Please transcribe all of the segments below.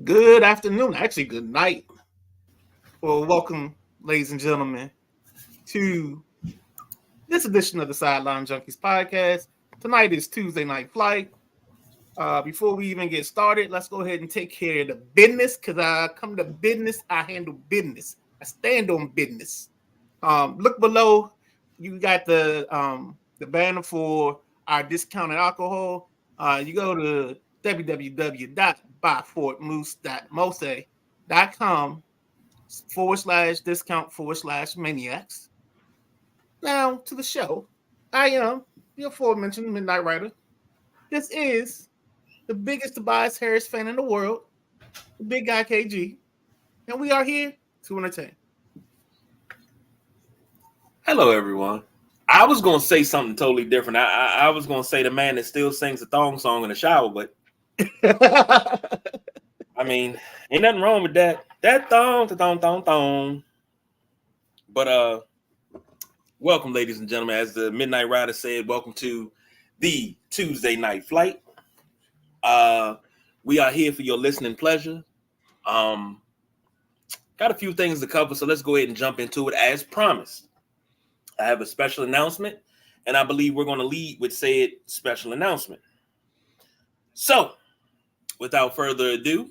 Good afternoon, actually, good night. Well, welcome, ladies and gentlemen, to this edition of the Sideline Junkies podcast. Tonight is Tuesday Night Flight. Before we even get started, let's go ahead and take care of the business because I come to business, I handle business. I stand on business. Look below, you got the banner for our discounted alcohol. You go to www.buyfortmoose.mose.com/discount/maniacs. Now to the show. I am the aforementioned Midnight Rider. This is the biggest Tobias Harris fan in the world, the big guy KG, and we are here to entertain. Hello, everyone. I was going to say something totally different. I was going to say the man that still sings a thong song in the shower, but I mean, ain't nothing wrong with that. That thong. But welcome, ladies and gentlemen. As the Midnight Rider said, welcome to the Tuesday Night Flight. We are here for your listening pleasure. Got a few things to cover, so let's go ahead and jump into it as promised. I have a special announcement, and I believe we're going to lead with said special announcement. So, without further ado,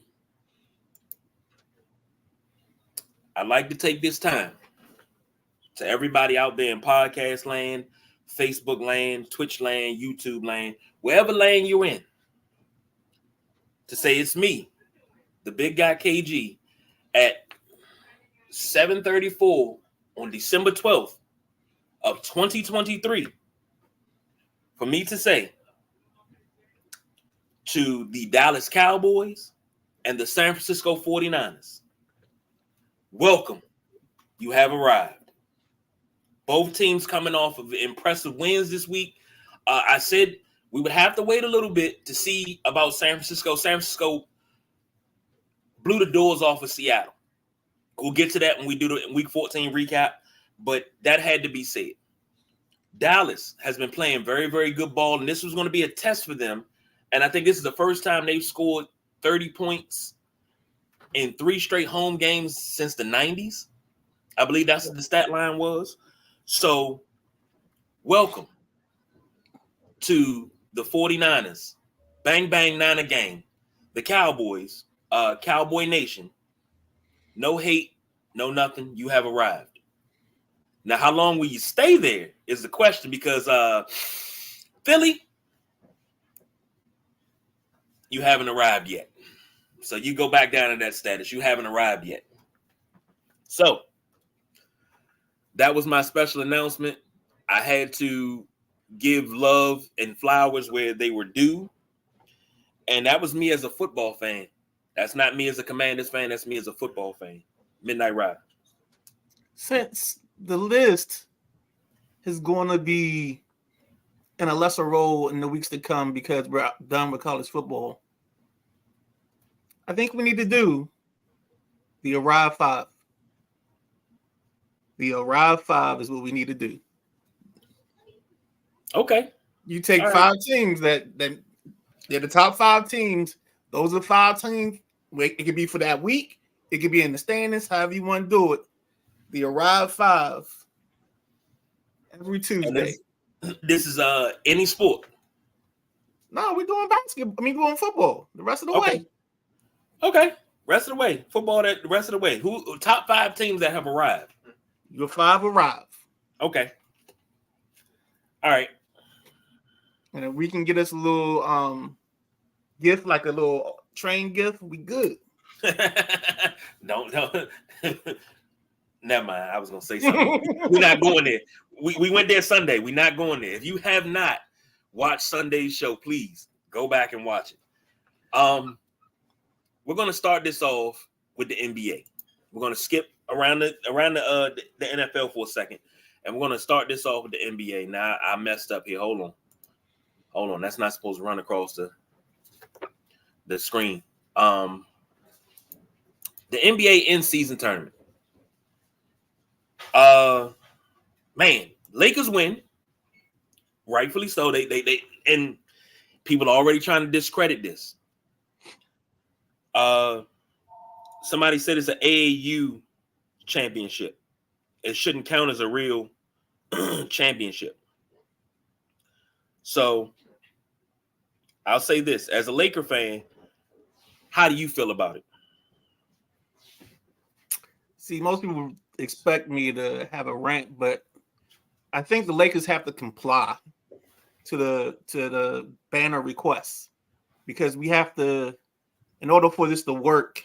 I'd like to take this time to everybody out there in podcast land, Facebook land, Twitch land, YouTube land, wherever lane you're in, to say it's me, the big guy KG, at 7:34 on December 12th of 2023, for me to say to the Dallas Cowboys and the San Francisco 49ers, welcome, you have arrived. Both teams coming off of impressive wins this week. I said we would have to wait a little bit to see about San Francisco. San Francisco blew the doors off of Seattle. We'll get to that when we do the Week 14 recap, but that had to be said. Dallas has been playing very, very good ball, and this was going to be a test for them. And I think this is the first time they've scored 30 points in 3 straight home games since the 90s. I believe that's what the stat line was. So, welcome to the 49ers. Bang, bang, Niner gang. The Cowboys, Cowboy Nation. No hate, no nothing. You have arrived. Now, how long will you stay there is the question, because Philly, you haven't arrived yet. So you go back down to that status. You haven't arrived yet. So that was my special announcement. I had to give love and flowers where they were due. And that was me as a football fan. That's not me as a Commanders fan. That's me as a football fan. Midnight Rider. Since the list is going to be in a lesser role in the weeks to come because we're done with college football, I think we need to do the Arrive 5. The Arrive 5 is what we need to do. Okay. You take five teams that they're the top 5 teams. Those are 5 teams. It could be for that week. It could be in the standings, however you want to do it. The Arrive 5 every Tuesday. This is any sport. No, we're doing basketball. We're doing football the rest of the way. Okay. Rest of the way. Football the rest of the way. Who top 5 teams that have arrived? Your 5 arrive. Okay. All right. And if we can get us a little gift, like a little train gift, we good. Don't. Never mind. I was gonna say something. We're not going there. We went there Sunday. We're not going there. If you have not watched Sunday's show, please go back and watch it. We're gonna start this off with the NBA. We're gonna skip around the NFL for a second, and we're gonna start this off with the NBA. Now I messed up here. Hold on. That's not supposed to run across the screen. The NBA in-season tournament. Man, Lakers win. Rightfully so. They and people are already trying to discredit this. somebody said it's an AAU championship. It shouldn't count as a real championship. So I'll say this, as a Laker fan, how do you feel about it? See, most people expect me to have a rant, but I think the Lakers have to comply to the banner requests, because we have to, in order for this to work,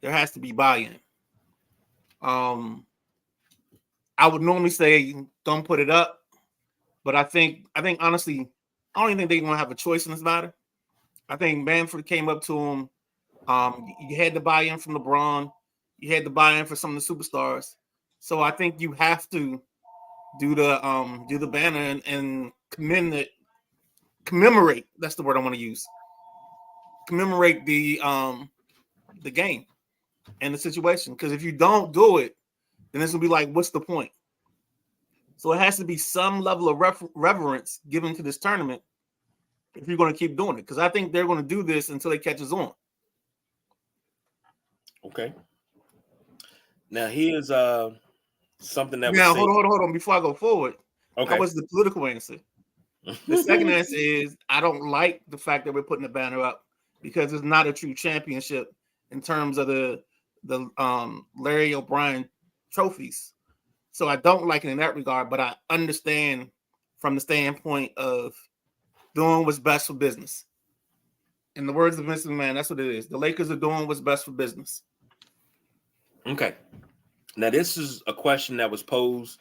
there has to be buy-in. I would normally say don't put it up, but I think honestly, I don't even think they're gonna have a choice in this matter. I think Manfred came up to him. You had to buy in from LeBron. You had to buy in for some of the superstars. So I think you have to do the banner and commemorate. That's the word I want to use. Commemorate the game and the situation. Because if you don't do it, then this will be like, what's the point? So it has to be some level of reverence given to this tournament if you're going to keep doing it. Because I think they're going to do this until it catches on. Okay. Now here's something that now hold on before I go forward. Okay. That was the political answer. The second answer is I don't like the fact that we're putting the banner up because it's not a true championship in terms of the Larry O'Brien trophies. So I don't like it in that regard, but I understand from the standpoint of doing what's best for business. In the words of Vince McMahon, that's what it is. The Lakers are doing what's best for business. Okay. Now, this is a question that was posed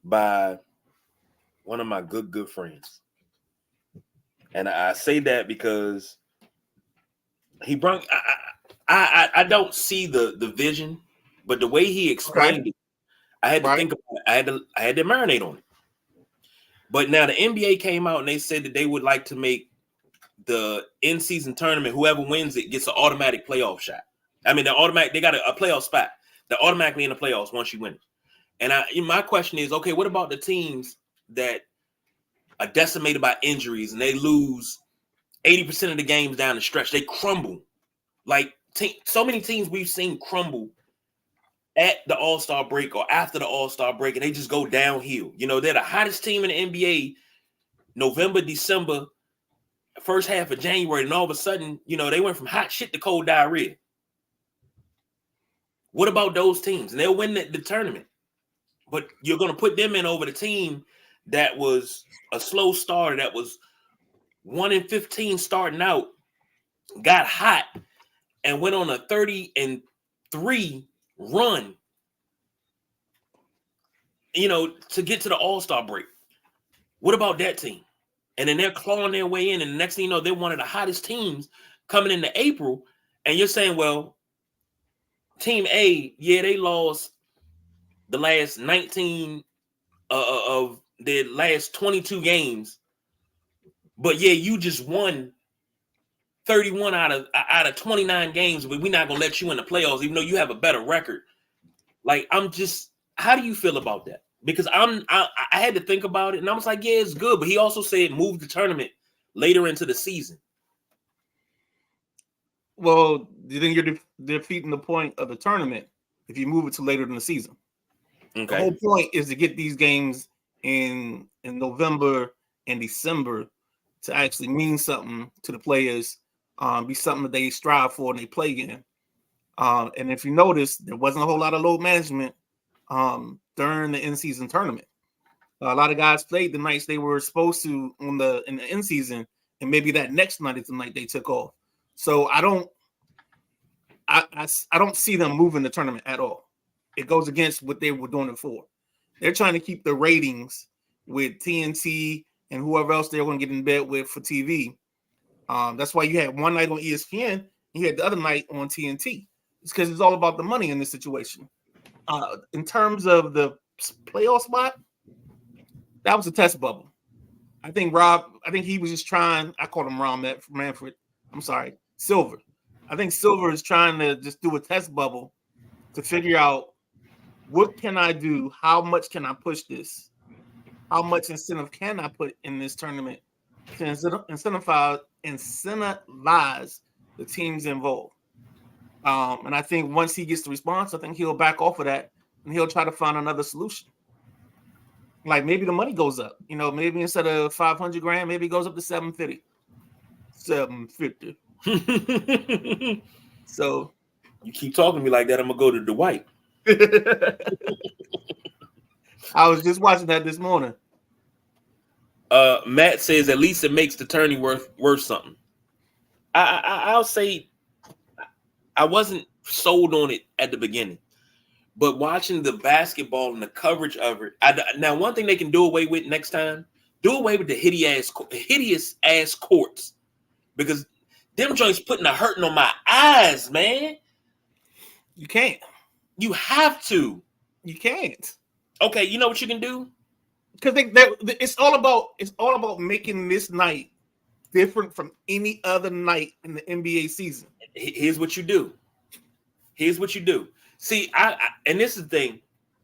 by one of my good friends. And I say that because he brought, I don't see the vision, but the way he explained it, I had to think about it. I had to marinate on it. But now the NBA came out and they said that they would like to make the in-season tournament, whoever wins it gets an automatic playoff shot. I mean, they got a playoff spot. They're automatically in the playoffs once you win it. And my question is, okay, what about the teams that are decimated by injuries and they lose 80% of the games down the stretch? They crumble. Like so many teams we've seen crumble at the All-Star break or after the All-Star break, and they just go downhill. You know, they're the hottest team in the NBA November, December, first half of January, and all of a sudden, you know, they went from hot shit to cold diarrhea. What about those teams? And they'll win the tournament. But you're going to put them in over the team that was a slow starter, that was 1-15 starting out, got hot, and went on a 30-3 run, you know, to get to the All-Star break. What about that team? And then they're clawing their way in, and the next thing you know, they're one of the hottest teams coming into April, and you're saying, well, Team A, yeah, they lost the last 19 of their last 22 games, but yeah, you just won 31 out of 29 games, but we're not gonna let you in the playoffs, even though you have a better record. Like, how do you feel about that? Because I had to think about it, and I was like, yeah, it's good, but he also said move the tournament later into the season. Well, you think you're defeating the point of the tournament if you move it to later in the season. Okay. The whole point is to get these games in November and December to actually mean something to the players, be something that they strive for and they play in. And if you notice, there wasn't a whole lot of load management during the in-season tournament. A lot of guys played the nights they were supposed to in the in-season, and maybe that next night is the night they took off. So I don't see them moving the tournament at all. It goes against what they were doing it for. They're trying to keep the ratings with TNT and whoever else they're going to get in bed with for TV. That's why you had one night on ESPN and you had the other night on TNT. It's because it's all about the money in this situation. In terms of the playoff spot, that was a test bubble. I think he was just trying. I called him Ron Manfred. I'm sorry, Silver. I think Silver is trying to just do a test bubble to figure out what can I do? How much can I push this? How much incentive can I put in this tournament to incentivize the teams involved? And I think once he gets the response, I think he'll back off of that and he'll try to find another solution. Like maybe the money goes up, you know, maybe instead of 500 grand, maybe it goes up to 750. 750. So you keep talking to me like that, I'm gonna go to Dwight. I was just watching that this morning. Matt says at least it makes the tourney worth something. I'll say I wasn't sold on it at the beginning, but watching the basketball and the coverage of it. Now, one thing they can do away with next time, do away with the hideous ass courts, because them joints putting a hurting on my eyes, man. You can't. You have to. You can't. Okay, you know what you can do? Because it's all about making this night different from any other night in the NBA season. Here's what you do. See, and this is the thing.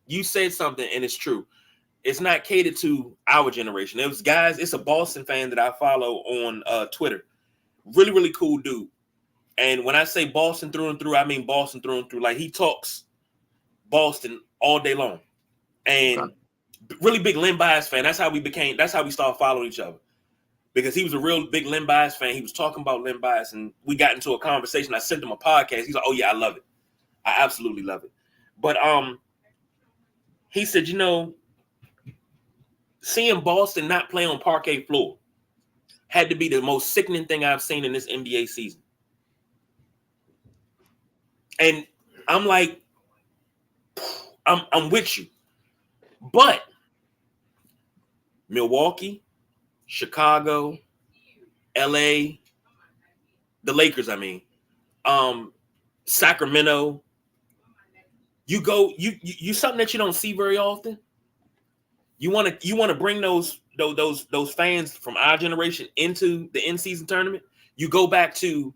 You said something, and it's true. It's not catered to our generation. It was guys. It's a Boston fan that I follow on Twitter. Really, really cool dude. And when I say Boston through and through, I mean Boston through and through. Like, he talks Boston all day long. And really big Len Bias fan. That's how we started following each other. Because he was a real big Len Bias fan. He was talking about Len Bias, and we got into a conversation. I sent him a podcast. He's like, oh yeah, I love it. I absolutely love it. But he said, you know, seeing Boston not play on parquet floor had to be the most sickening thing I've seen in this NBA season. And I'm like, I'm with you. But Milwaukee, Chicago, LA, the Lakers, I mean, Sacramento, you something that you don't see very often. You want to bring those fans from our generation into the in-season tournament. You go back to,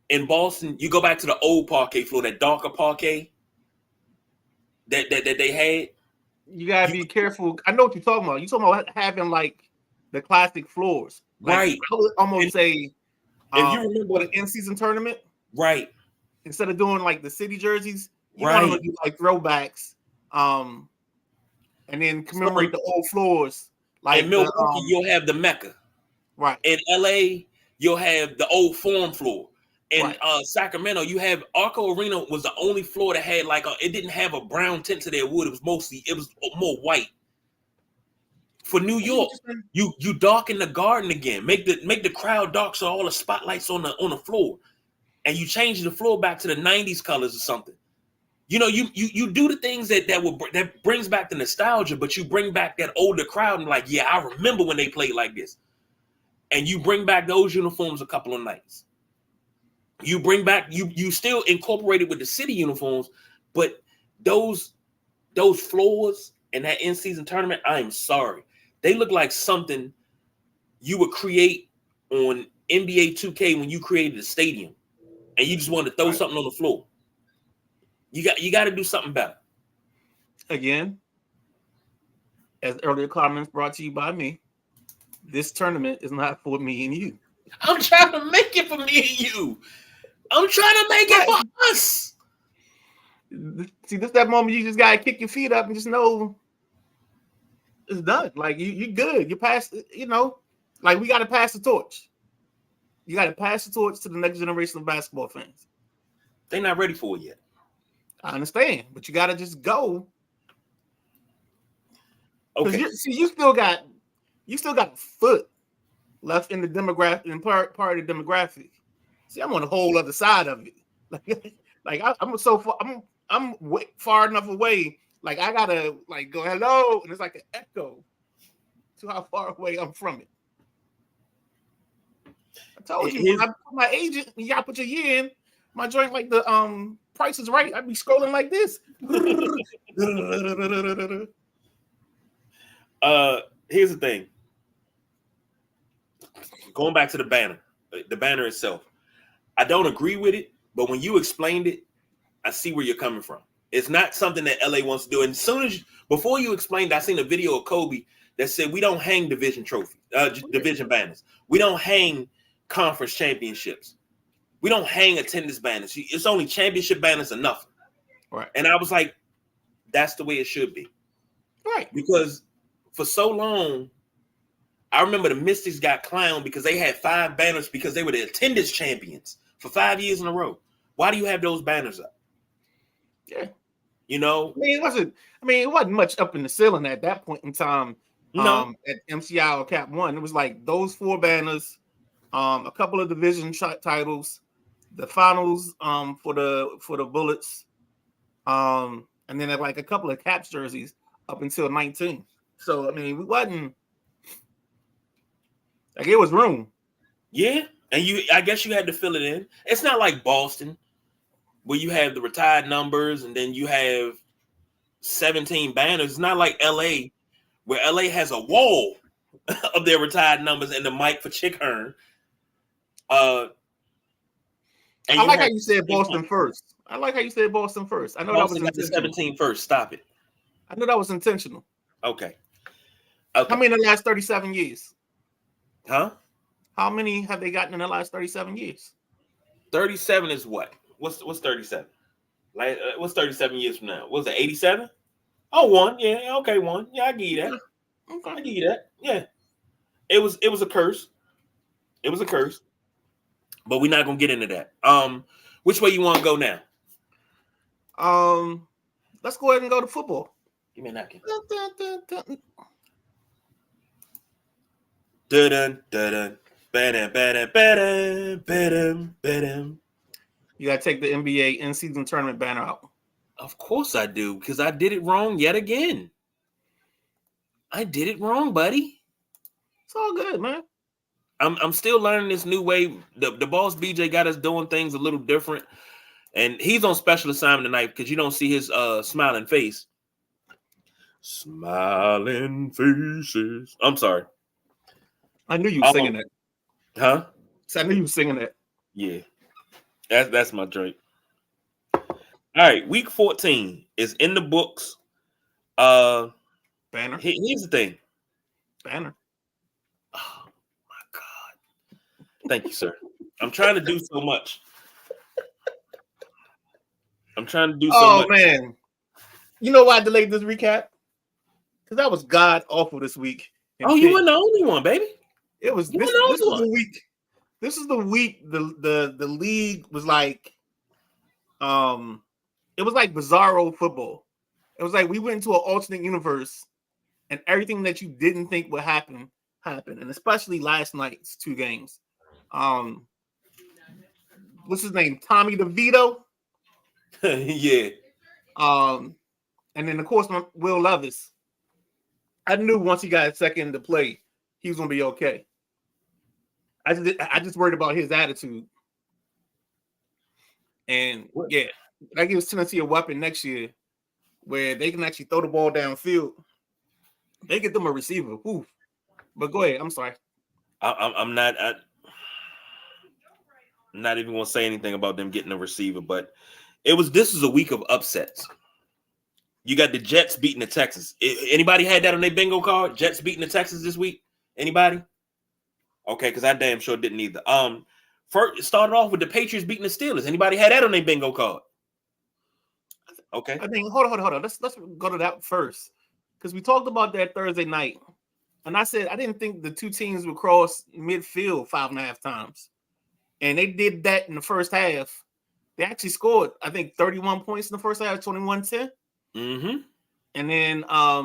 in Boston, you go back to the old parquet floor, that darker parquet that they had. You gotta be careful. I know what you're talking about. You're talking about having like the classic floors, like, right? I would almost say, if you remember the in-season tournament, right? Instead of doing like the city jerseys, you right, want to do like throwbacks, and then commemorate the old floors. Like in Milwaukee, you'll have the Mecca, right? In LA, you'll have the old Forum floor. In right. Sacramento, you have Arco Arena was the only floor that had like it didn't have a brown tint to their wood. It was more white. For New York, you darken the Garden again. Make the crowd dark so all the spotlights on the floor, and you change the floor back to the 90s colors or something. You know, you do the things that brings back the nostalgia, but you bring back that older crowd and like, yeah, I remember when they played like this. And you bring back those uniforms a couple of nights. You bring back, you still incorporate it with the city uniforms, but those floors and that in-season tournament, I am sorry. They look like something you would create on NBA 2K when you created a stadium and you just wanted to throw something on the floor. You got to do something better. Again, as earlier comments brought to you by me, this tournament is not for me and you. I'm trying to make it for me and you. I'm trying to make it for us. See, this that moment you just gotta kick your feet up and just know it's done. Like you good. You passed. You know, like we gotta pass the torch. You gotta pass the torch to the next generation of basketball fans. They're not ready for it yet. I understand, but you gotta just go. Okay. You still got a foot left in the demographic, in part of the demographic. See, I'm on the whole other side of it. I'm so far. I'm far enough away. Like I gotta like go hello, and it's like an echo to how far away I'm from it. I told you, when I put my agent, you gotta put your year in. My joint like the Price is Right. I'd be scrolling like this. Here's the thing. Going back to the banner itself. I don't agree with it, but when you explained it, I see where you're coming from. It's not something that LA wants to do. And before you explained, I seen a video of Kobe that said we don't hang division banners. We don't hang conference championships. We don't hang attendance banners. It's only championship banners and nothing. Right. And I was like, that's the way it should be. Right. Because for so long, I remember the Mystics got clowned because they had 5 banners because they were the attendance champions for 5 years in a row. Why do you have those banners up? Yeah. You know? it wasn't much up in the ceiling at that point in time. No. At MCI or Cap 1. It was like those 4 banners, a couple of division titles, the finals for the Bullets, and then like a couple of Caps jerseys up until 19. So I mean, we wasn't like it was room. Yeah, and I guess you had to fill it in. It's not like Boston where you have the retired numbers and then you have 17 banners. It's not like LA where LA has a wall of their retired numbers and the mic for Chick Hearn. I like how you said Boston first. I like how you said Boston first. I know Boston that was got the 17 first. Stop it. I know that was intentional. Okay. How many in the last 37 years? Huh? How many have they gotten in the last 37 years? 37 is what? What's 37? Like what's 37 years from now? Was it 87? Oh, 1. Yeah, okay, 1. Yeah, I give you that. Okay. I give you that. Yeah. It was a curse. It was a curse. But we're not gonna get into that. Which way you want to go now? Let's go ahead and go to football. Give me a napkin. You gotta take the NBA in-season tournament banner out. Of course I do, because I did it wrong yet again. I did it wrong, buddy. It's all good, man. I'm still learning this new way. The boss BJ got us doing things a little different, and he's on special assignment tonight because you don't see his smiling face. Smiling faces. I'm sorry. I knew you were singing that. Huh? So I knew you were singing that. Yeah. That's my drink. All right, week 14 is in the books. Banner. Here's the thing. Banner. Oh my God. Thank you, sir. I'm trying to do so much. Oh, man. You know why I delayed this recap? Because that was god awful this week. Oh, you weren't the only one, baby. It was this was the week. This is the week the league was like it was like bizarro football. It was like we went into an alternate universe and everything that you didn't think would happen happened, and especially last night's 2 games. What's his name? Tommy DeVito. Yeah. And then of course Will Levis. I knew once he got a second to play, he was gonna be okay. I just worried about his attitude. And yeah, that gives Tennessee a weapon next year where they can actually throw the ball downfield. They get them a receiver. Oof. But go ahead. I'm sorry. I'm not even gonna say anything about them getting a receiver, but this is a week of upsets. You got the Jets beating the Texans. Anybody had that on their bingo card? Jets beating the Texans this week? Anybody? Okay, because I damn sure didn't either. First it started off with the Patriots beating the Steelers. Anybody had that on their bingo card? Okay. I mean, hold on. Let's go to that first. Because we talked about that Thursday night. And I said I didn't think the 2 teams would cross midfield 5.5 times. And they did that in the first half. They actually scored, I think, 31 points in the first half, 21-10. Mm-hmm. And then I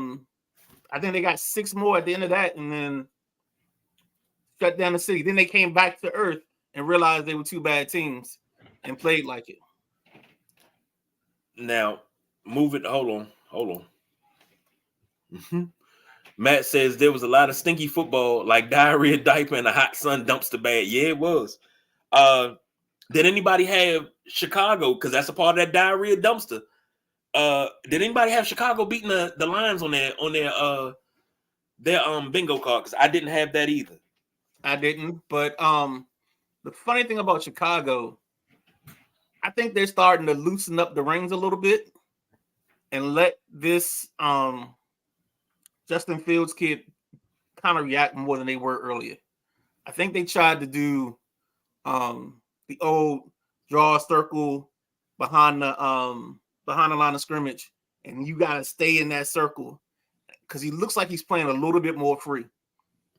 think they got 6 more at the end of that and then shut down the city. Then they came back to earth and realized they were 2 bad teams and played like it. Now, hold on. Mm-hmm. Matt says there was a lot of stinky football, like diarrhea diaper and a hot sun dumpster bag. Yeah, it was. Did anybody have Chicago? Because that's a part of that diarrhea dumpster. Did anybody have Chicago beating the Lions on their bingo card? Because I didn't have that either. I didn't. But the funny thing about Chicago, I think they're starting to loosen up the reins a little bit and let this Justin Fields kid kind of react more than they were earlier. I think they tried to do the old draw a circle behind the line of scrimmage, and you gotta stay in that circle because he looks like he's playing a little bit more free.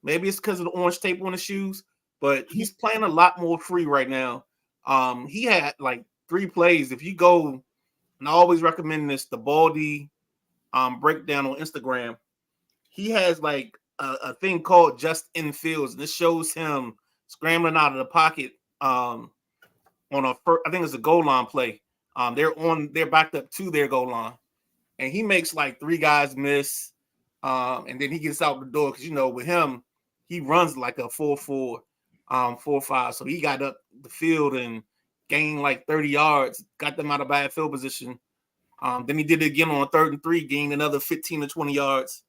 Maybe it's because of the orange tape on his shoes, but he's playing a lot more free right now. He had like 3 plays. If you go, and I always recommend this, the Baldy breakdown on Instagram, he has like a thing called Just in Fields, and this shows him scrambling out of the pocket on I think it's a goal line play. They're backed up to their goal line, and he makes like 3 guys miss, and then he gets out the door because with him, he runs like a 4.4, 4.5. So he got up the field and gained like 30 yards, got them out of bad field position. Then he did it again on a 3rd and 3, gained another 15 to 20 yards.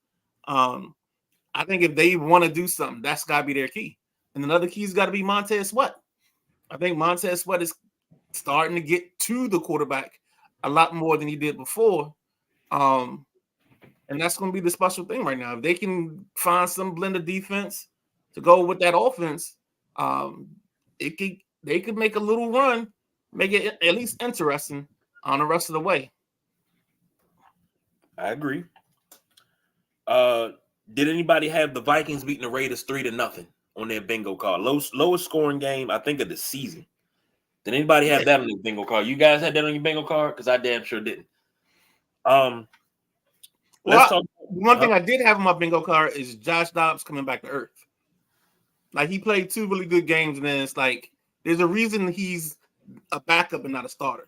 I think if they want to do something, that's got to be their key. And another key's got to be Montez Sweat. I think Montez Sweat is starting to get to the quarterback a lot more than he did before. And that's going to be the special thing right now. If they can find some blend of defense to go with that offense, they could make a little run, make it at least interesting on the rest of the way. I agree. Did anybody have the Vikings beating the Raiders 3-0 on their bingo card? Lowest scoring game, I think, of the season. Did anybody have that on their bingo card? You guys had that on your bingo card? Because I damn sure didn't. One thing I did have on my bingo card is Josh Dobbs coming back to earth. Like, he played 2 really good games, and then it's like there's a reason he's a backup and not a starter.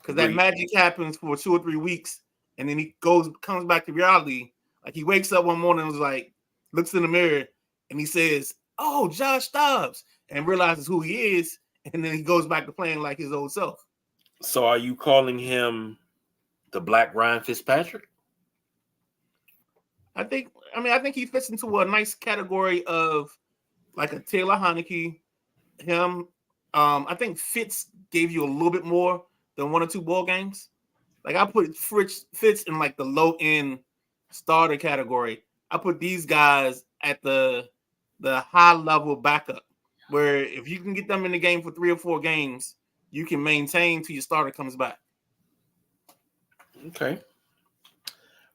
Because that magic happens for 2 or 3 weeks, and then he comes back to reality. Like, he wakes up one morning and was like, looks in the mirror, and he says, "Oh, Josh Dobbs," and realizes who he is, and then he goes back to playing like his old self. So are you calling him the Black Ryan Fitzpatrick? I think he fits into a nice category of like a Taylor Heineke. Him, I think Fitz gave you a little bit more than 1 or 2 ball games. Like, I put Fitz in like the low end starter category. I put these guys at the high level backup, where if you can get them in the game for 3 or 4 games, you can maintain till your starter comes back. Okay.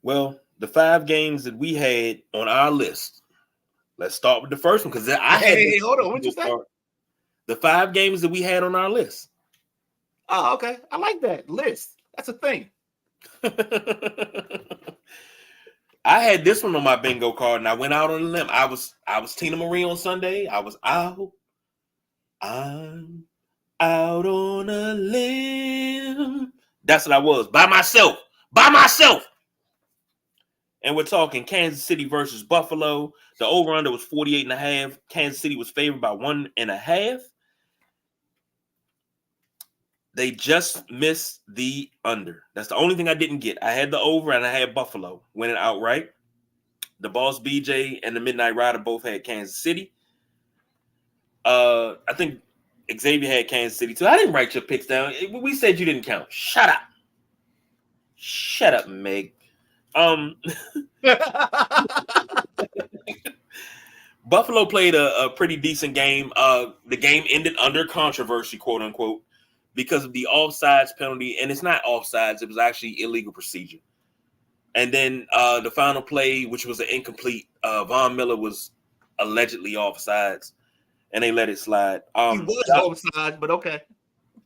Well, the 5 games that we had on our list. Let's start with the first one because I had. Hey, hold on. What you say? The 5 games that we had on our list. Oh, okay. I like that list. That's a thing. I had this one on my bingo card, and I went out on a limb. I was Tina Marie on Sunday. I'm out on a limb. That's what I was, by myself. And we're talking Kansas City versus Buffalo. The over-under was 48.5. Kansas City was favored by 1.5. They just missed the under. That's the only thing I didn't get. I had the over and I had Buffalo winning outright. The Boss BJ and the Midnight Rider both had Kansas City. I think Xavier had Kansas City too. I didn't write your picks down. We said you didn't count. Shut up, Meg. Buffalo played a pretty decent game. The game ended under controversy, quote unquote, because of the offsides penalty. And it's not offsides. It was actually illegal procedure. And then the final play, which was an incomplete, Von Miller was allegedly offsides, and they let it slide. He was offsides, but okay.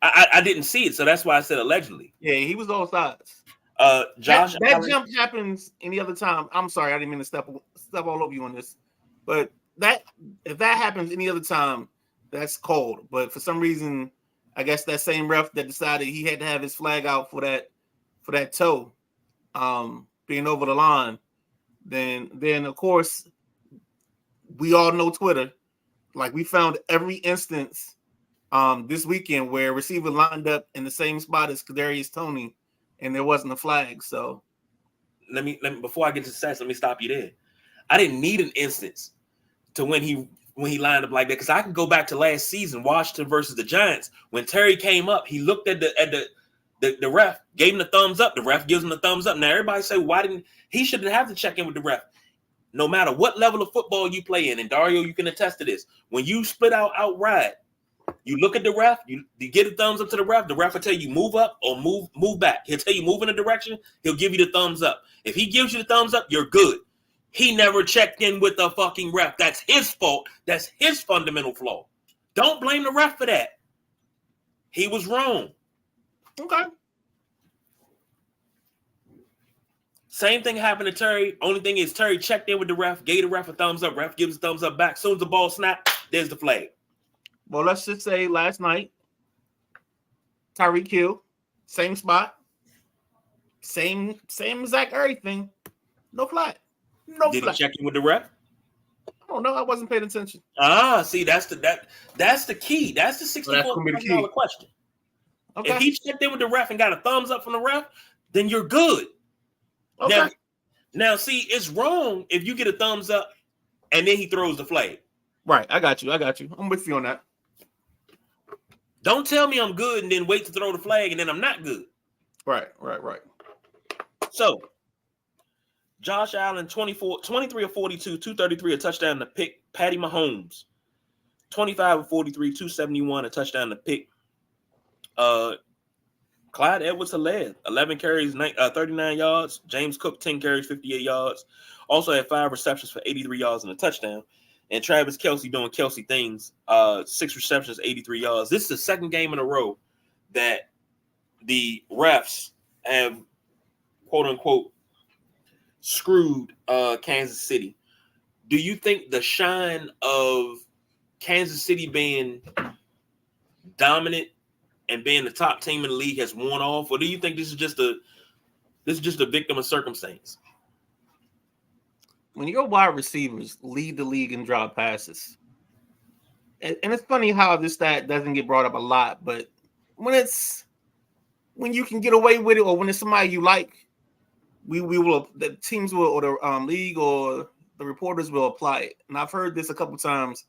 I didn't see it, so that's why I said allegedly. Yeah, he was offsides. Josh, that jump happens any other time. I'm sorry, I didn't mean to step all over you on this, but if that happens any other time, that's called. But for some reason, I guess that same ref that decided he had to have his flag out for that toe, being over the line, then of course we all know Twitter. Like, we found every instance this weekend where a receiver lined up in the same spot as Kadarius Toney, and there wasn't a flag. So let me before I get to stats, let me stop you there. I didn't need an instance to when he lined up like that, because I can go back to last season, Washington versus the Giants. When Terry came up, he looked at the ref, gave him the thumbs up. The ref gives him the thumbs up. Now everybody say, why didn't he? Shouldn't have to check in with the ref. No matter what level of football you play in, and Dario, you can attest to this. When you split out outright, You look at the ref, you get a thumbs up to the ref will tell you move up or move back. He'll tell you move in a direction, he'll give you the thumbs up. If he gives you the thumbs up, you're good. He never checked in with the fucking ref. That's his fault. That's his fundamental flaw. Don't blame the ref for that. He was wrong. Okay. Same thing happened to Terry. Only thing is Terry checked in with the ref, gave the ref a thumbs up. Ref gives a thumbs up back. As soon as the ball snapped, there's the flag. Well, let's just say last night, Tyreek Hill, same spot, same exact everything. No flag. No Did flag. he check in with the ref? I don't know. I wasn't paying attention. See, that's the key. That's the $64 question. Okay. If he checked in with the ref and got a thumbs up from the ref, then you're good. Okay. Now, see, it's wrong if you get a thumbs up and then he throws the flag. Right. I got you. I'm with you on that. Don't tell me I'm good and then wait to throw the flag and then I'm not good. Right. So, Josh Allen, 23 of 42, 233, a touchdown to pick. Patty Mahomes, 25 of 43, 271, a touchdown to pick. Clyde Edwards-Helaire, 11 carries, 39 yards. James Cook, 10 carries, 58 yards. Also had 5 receptions for 83 yards and a touchdown. And Travis Kelce doing Kelce things, 6 receptions, 83 yards. This is the second game in a row that the refs have, quote unquote, screwed Kansas City. Do you think the shine of Kansas City being dominant and being the top team in the league has worn off, or do you think this is just a victim of circumstance? When your wide receivers lead the league in drop passes, and it's funny how this stat doesn't get brought up a lot, but when you can get away with it, or when it's somebody you like, the teams will, or the league or the reporters will apply it. And I've heard this a couple times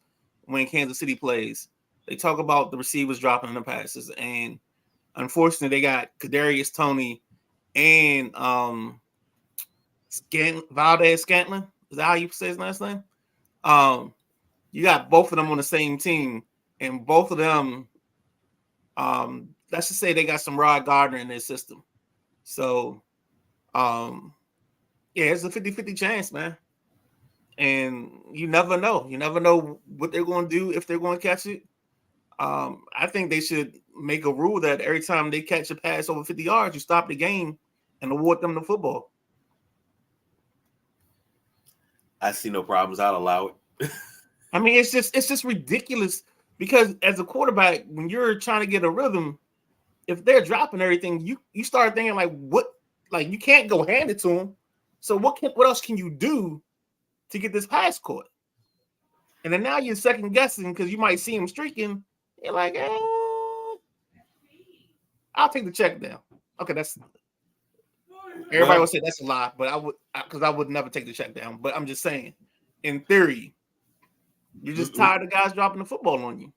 when Kansas City plays. They talk about the receivers dropping the passes, and unfortunately, they got Kadarius Toney and Valdez-Scantling. Is that how you say his last name? You got both of them on the same team, and both of them, let's just say they got some Rod Gardner in their system. So, it's a 50-50 chance, man. And you never know. You never know what they're going to do, if they're going to catch it. I think they should make a rule that every time they catch a pass over 50 yards, you stop the game and award them the football. I see no problems. I'll allow it. I mean, it's just ridiculous, because as a quarterback, when you're trying to get a rhythm, if they're dropping everything, you start thinking you can't go hand it to them. So what else can you do to get this pass caught? And then now you're second guessing because you might see him streaking. You're like, I'll take the check down. Okay, everybody would say that's a lie, but I would never take the check down. But I'm just saying, in theory, you're just tired of guys dropping the football on you.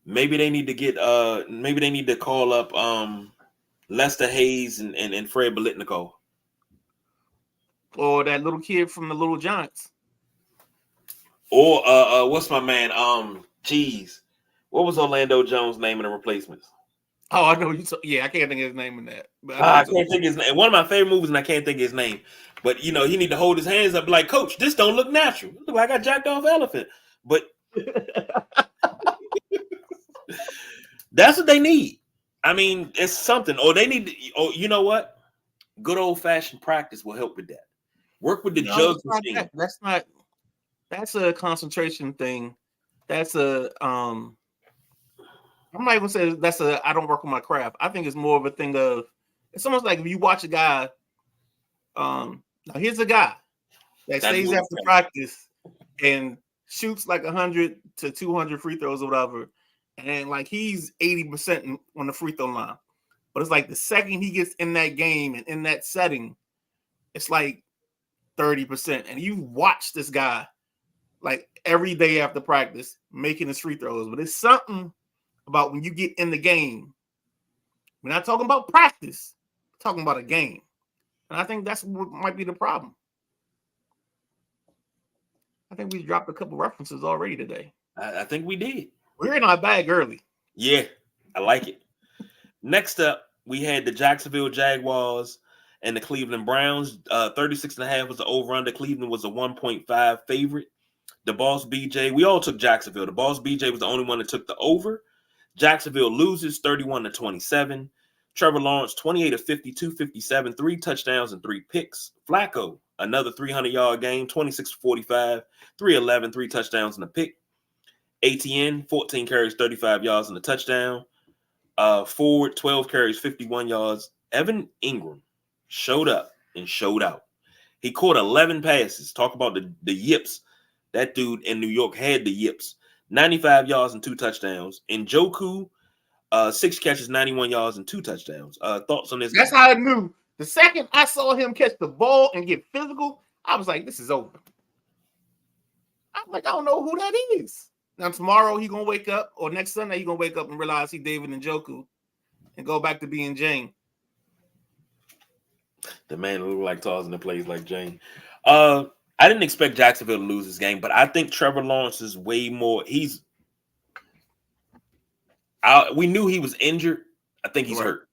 Maybe they need to maybe they need to call up Lester Hayes and Fred Biletnikoff. Or that little kid from the Little Giants. Or what's my man? What was Orlando Jones' name in the replacements? Oh, I know you. I can't think of his name in that. But I can't think of his name. One of my favorite movies, and I can't think of his name. But he need to hold his hands up like, Coach, this don't look natural. It look like I jacked off elephant. But that's what they need. I mean, it's something. Or they need to, you know what? Good old-fashioned practice will help with that. Work with the judge machine. That's a concentration thing. That's I'm not even saying I don't work on my craft. I think it's more of a thing of, it's almost like if you watch a guy, now here's a guy that stays after practice and shoots like 100 to 200 free throws or whatever, and like he's 80% on the free throw line. But it's like the second he gets in that game and in that setting, it's like 30%. And you watch this guy like every day after practice making his free throws. But it's something about when you get in the game. We're not talking about practice, we're talking about a game. And I think that's what might be the problem. I think we dropped a couple references already today. I think we did. We're in our bag early. Yeah, I like it. Next up, we had the Jacksonville Jaguars and the Cleveland Browns. 36.5 was the over-under. Cleveland was a 1.5 favorite. The Boss BJ, we all took Jacksonville. The Boss BJ was the only one that took the over. Jacksonville loses 31-27. Trevor Lawrence, 28 of 52, 57, 3 touchdowns and 3 picks. Flacco, another 300-yard game, 26-45, 311, 3 touchdowns and a pick. ATN, 14 carries, 35 yards and a touchdown. Ford, 12 carries, 51 yards. Evan Ingram showed up and showed out. He caught 11 passes. Talk about the yips. That dude in New York had the yips. 95 yards and 2 touchdowns. Njoku, 6 catches, 91 yards and 2 touchdowns. Thoughts on this? That's how I knew. The second I saw him catch the ball and get physical, I was like, this is over. I'm like, I don't know who that is. Now tomorrow he gonna wake up, or next Sunday he gonna wake up and realize he David Njoku and go back to being Jane. The man who looked like Tarzan and plays like Jane. I didn't expect Jacksonville to lose this game, but I think Trevor Lawrence is way more. We knew he was injured. I think he's hurt.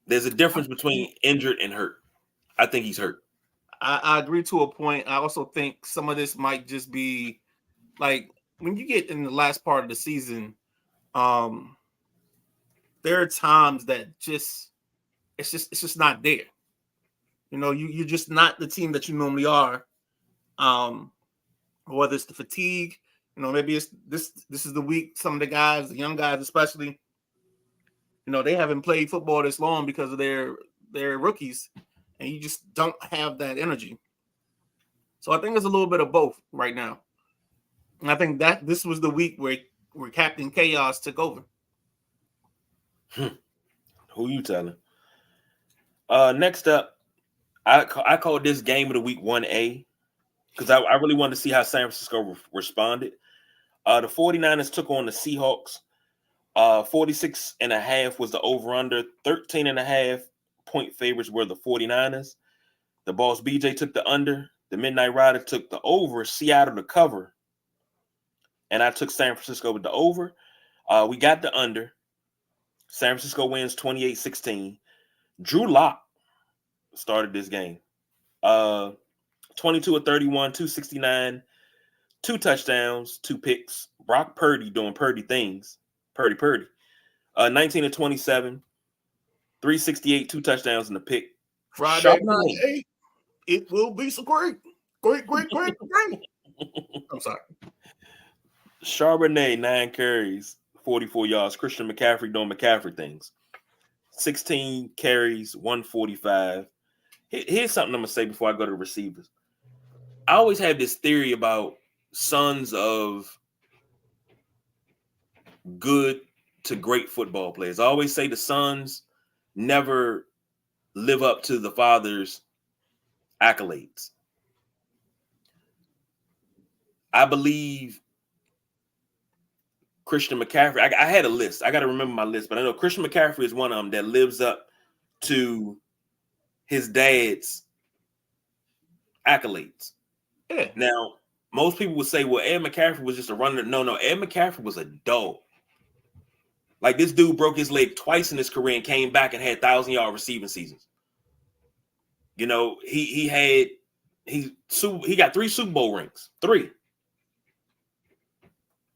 There's a difference between injured and hurt. I think he's hurt. I agree to a point. I also think some of this might just be like when you get in the last part of the season, there are times that it's just not there. You know, you're just not the team that you normally are. Whether it's the fatigue, you know, maybe it's this is the week. Some of the guys, the young guys especially, you know, they haven't played football this long because of their rookies, and you just don't have that energy. So I think it's a little bit of both right now. And I think that this was the week where Captain Chaos took over. Who you telling? Next up, I called this game of the week 1A because I really wanted to see how San Francisco responded. The 49ers took on the Seahawks. 46.5 was the over-under. 13.5 point favorites were the 49ers. The Boss BJ took the under. The Midnight Rider took the over. Seattle to cover. And I took San Francisco with the over. We got the under. San Francisco wins 28-16. Drew Lock started this game. 22 of 31, 269, 2 touchdowns, 2 picks. Brock Purdy doing Purdy things. Purdy. 19 of 27, 368, 2 touchdowns and a pick. Friday night, it will be so great. Great. I'm sorry. Charbonnet, 9 carries, 44 yards. Christian McCaffrey doing McCaffrey things. 16 carries, 145. Here's something I'm going to say before I go to the receivers. I always have this theory about sons of good to great football players. I always say the sons never live up to the father's accolades. I believe Christian McCaffrey, I had a list. I got to remember my list, but I know Christian McCaffrey is one of them that lives up to his dad's accolades. Yeah. Now, most people would say, well, Ed McCaffrey was just a runner. No, Ed McCaffrey was a dog. Like, this dude broke his leg twice in his career and came back and had 1,000-yard receiving seasons. You know, he got 3 Super Bowl rings. 3.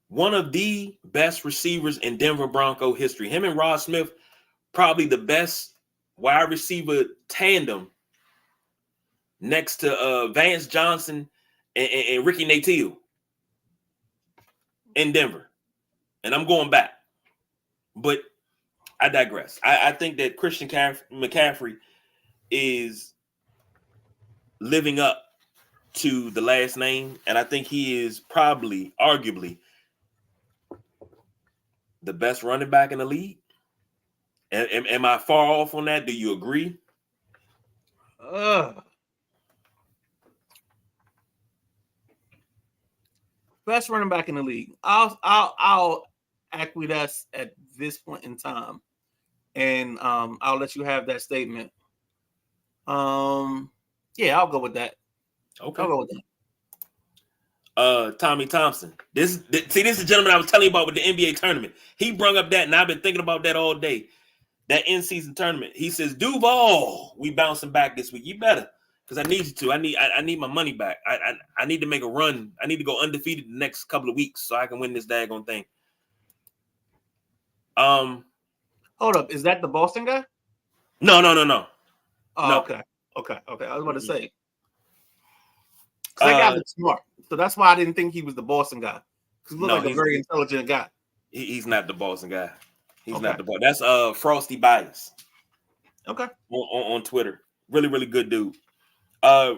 One of the best receivers in Denver Bronco history. Him and Rod Smith, probably the best wide receiver tandem next to Vance Johnson and Ricky Natil in Denver. And I'm going back. But I digress. I think that Christian McCaffrey is living up to the last name. And I think he is probably, arguably, the best running back in the league. Am I far off on that? Do you agree? Best running back in the league. I'll acquiesce at this point in time, and I'll let you have that statement. Yeah, I'll go with that. Okay. I'll go with Tommy Thompson. This is the gentleman I was telling you about with the NBA tournament. He brought up that, and I've been thinking about that all day. That in-season tournament. He says, Duval, we bouncing back this week. You better, because I need you to. I need my money back. I need to make a run. I need to go undefeated the next couple of weeks so I can win this daggone thing. Hold up, is that the Boston guy? No. Oh, No. okay. I was about to say. That guy looks smart, so that's why I didn't think he was the Boston guy. He looked like a very intelligent guy. He's not the Boston guy. He's not the boss. That's Frosty Bias. Okay. On Twitter. Really, really good dude.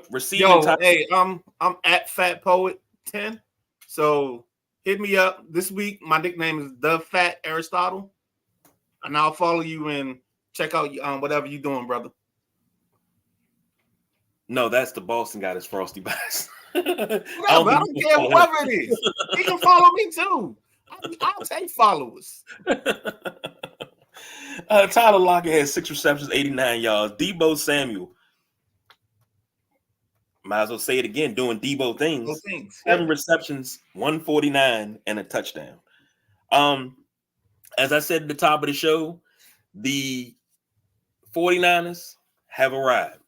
Receiving. Hey, I'm at Fat Poet 10. So hit me up this week. My nickname is The Fat Aristotle, and I'll follow you and check out whatever you're doing, brother. No, that's the Boston guy. That's Frosty Bias. I don't care whoever it is. He can follow me too. I'll take followers. Tyler Lockett had 6 receptions, 89 yards. Deebo Samuel. Might as well say it again, doing Deebo things. 7 receptions, 149, and a touchdown. As I said at the top of the show, the 49ers have arrived.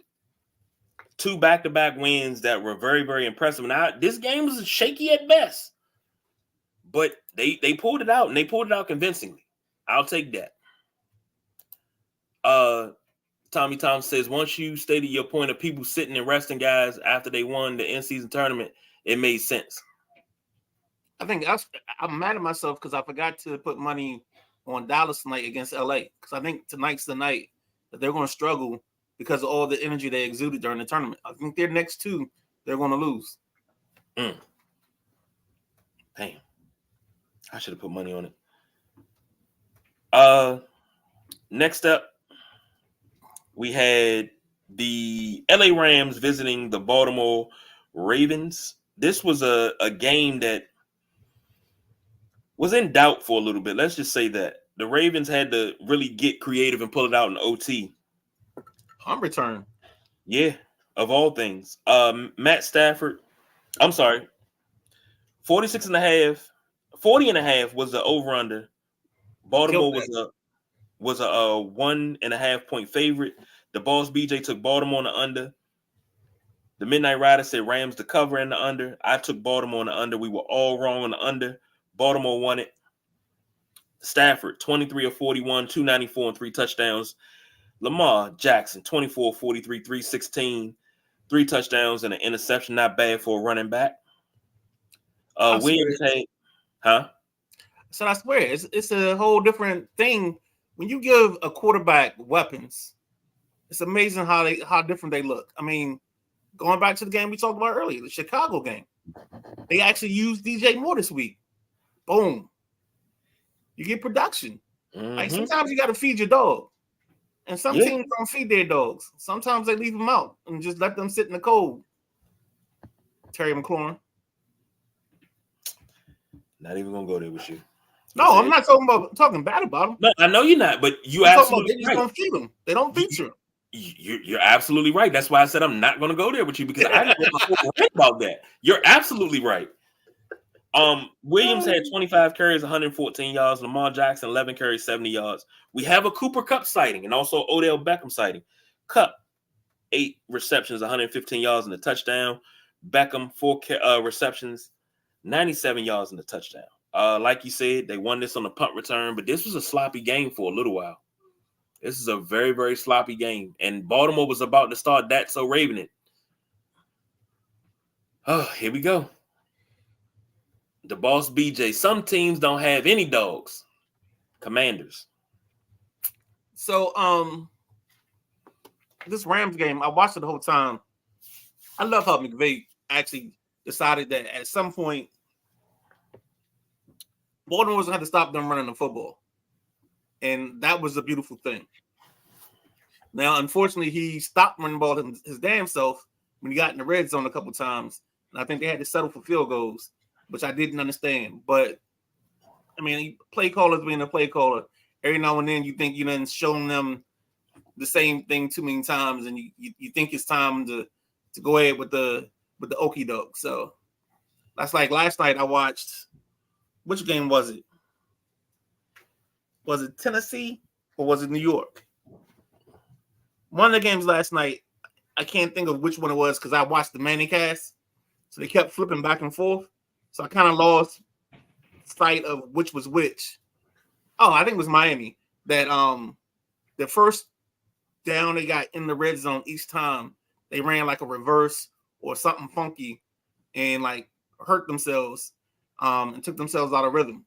2 back-to-back wins that were very, very impressive. Now, this game was shaky at best, but they pulled it out, and they pulled it out convincingly. I'll take that. Tommy Thompson says, once you stated your point of people sitting and resting guys after they won the in-season tournament, it made sense. I think I'm mad at myself because I forgot to put money on Dallas tonight against LA, because I think tonight's the night that they're going to struggle because of all the energy they exuded during the tournament. I think their next 2, they're going to lose. Damn. I should have put money on it. Next up, we had the LA Rams visiting the Baltimore Ravens. This was a game that was in doubt for a little bit. Let's just say that. The Ravens had to really get creative and pull it out in OT. Punt return. Yeah, of all things. Matt Stafford, I'm sorry, 40 and a half was the over-under. Baltimore was a 1.5 point favorite. The boss BJ took Baltimore on the under. The Midnight Rider said Rams to cover in the under. I took Baltimore on the under. We were all wrong on the under. Baltimore won it. Stafford, 23 of 41, 294 and 3 touchdowns. Lamar Jackson, 24 of 43, 316, 3 touchdowns and an interception. Not bad for a running back. Williams had, So I swear, it's a whole different thing when you give a quarterback weapons. It's amazing how different they look. I mean, going back to the game we talked about earlier, the Chicago game, they actually used DJ Moore this week. Boom, you get production. Mm-hmm. Like sometimes you got to feed your dog, and some teams don't feed their dogs. Sometimes they leave them out and just let them sit in the cold. Terry McLaurin. Not even gonna go there with you. No, I'm not talking bad about them. No, I know you're not, but you absolutely they just don't feed them. They don't feature them. You're absolutely right. That's why I said I'm not going to go there with you, because I didn't think about that. You're absolutely right. Williams had 25 carries, 114 yards. Lamar Jackson, 11 carries, 70 yards. We have a Cooper Kupp sighting and also Odell Beckham sighting. Kupp, 8 receptions, 115 yards and a touchdown. Beckham, 4 receptions, 97 yards and a touchdown. Like you said, they won this on the punt return, but this was a sloppy game for a little while. This is a very, very sloppy game. And Baltimore was about to start that, so raving it. Oh, here we go. The boss BJ. Some teams don't have any dogs. Commanders. So, this Rams game, I watched it the whole time. I love how McVay actually decided that at some point, Baltimore was going to have to stop them running the football. And that was a beautiful thing. Now, unfortunately, he stopped running the ball his damn self when he got in the red zone a couple times. And I think they had to settle for field goals, which I didn't understand. But, I mean, play callers being a play caller, every now and then you think you've been showing them the same thing too many times, and you think it's time to go ahead with the okie doke. So, That's like last night I watched, which game was it? Was it Tennessee or was it New York? One of the games last night, I can't think of which one it was because I watched the Manning cast. So they kept flipping back and forth. So I kind of lost sight of which was which. Oh, I think it was Miami. That the first down they got in the red zone each time, they ran like a reverse or something funky and like hurt themselves and took themselves out of rhythm.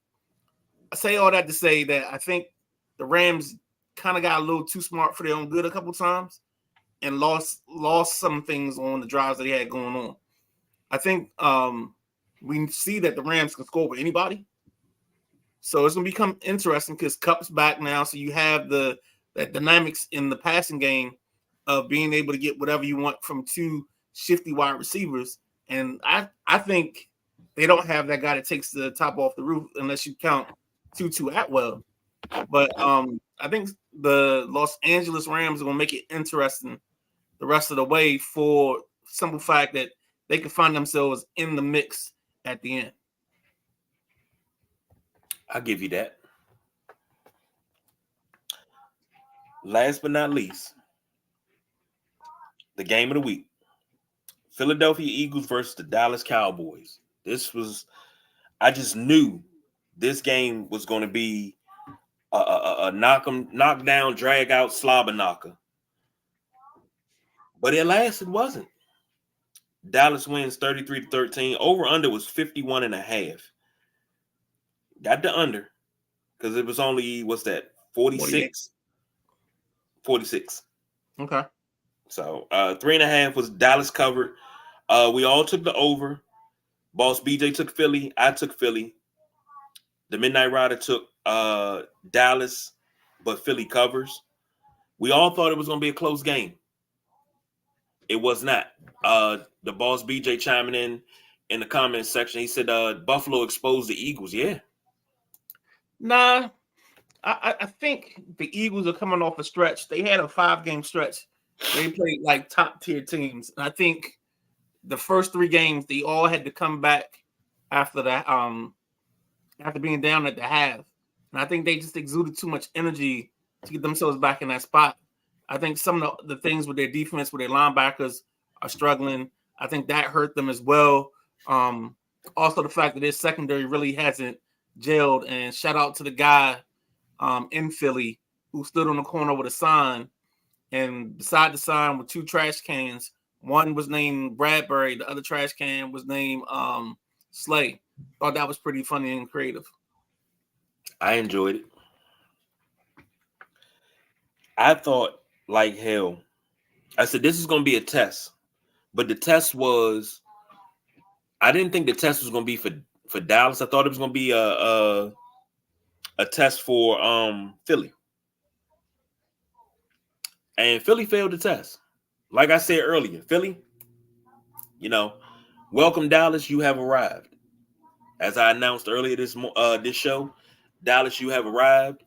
I say all that to say that I think the Rams kind of got a little too smart for their own good a couple times and lost some things on the drives that they had going on. I think we see that the Rams can score with anybody. So it's going to become interesting because Kupp's back now. So you have that dynamics in the passing game of being able to get whatever you want from two shifty wide receivers. And I think they don't have that guy that takes the top off the roof unless you count Tutu Atwell. But I think the Los Angeles Rams are going to make it interesting the rest of the way for simple fact that they can find themselves in the mix at the end. I'll give you that. Last but not least, the game of the week. Philadelphia Eagles versus the Dallas Cowboys. I just knew this game was going to be a knockdown, drag out, slobber knocker. But at last it wasn't. Dallas wins 33-13. Over under was 51.5. Got the under because it was only, what's that, 46? 46. Okay. So 3.5 was Dallas covered. We all took the over. Boss BJ took Philly. I took Philly. The Midnight Rider took Dallas, but Philly covers. We all thought it was going to be a close game. It was not. The Boss BJ chiming in the comments section, he said Buffalo exposed the Eagles. Yeah. Nah, I think the Eagles are coming off a stretch. They had a 5-game stretch. They played like top tier teams. And I think the first 3 games, they all had to come back after that, after being down at the half. And I think they just exuded too much energy to get themselves back in that spot. I think some of the things with their defense, with their linebackers are struggling. I think that hurt them as well. Also, the fact that their secondary really hasn't gelled. And shout out to the guy in Philly who stood on the corner with a sign, and beside the sign were 2 trash cans. One was named Bradbury. The other trash can was named Slay. Thought that was pretty funny and creative. I enjoyed it. I thought like hell. I said, this is going to be a test. But the test was, I didn't think the test was going to be for Dallas. I thought it was going to be a test for Philly. And Philly failed the test. Like I said earlier, Philly, welcome Dallas, you have arrived. As I announced earlier this show, Dallas, you have arrived.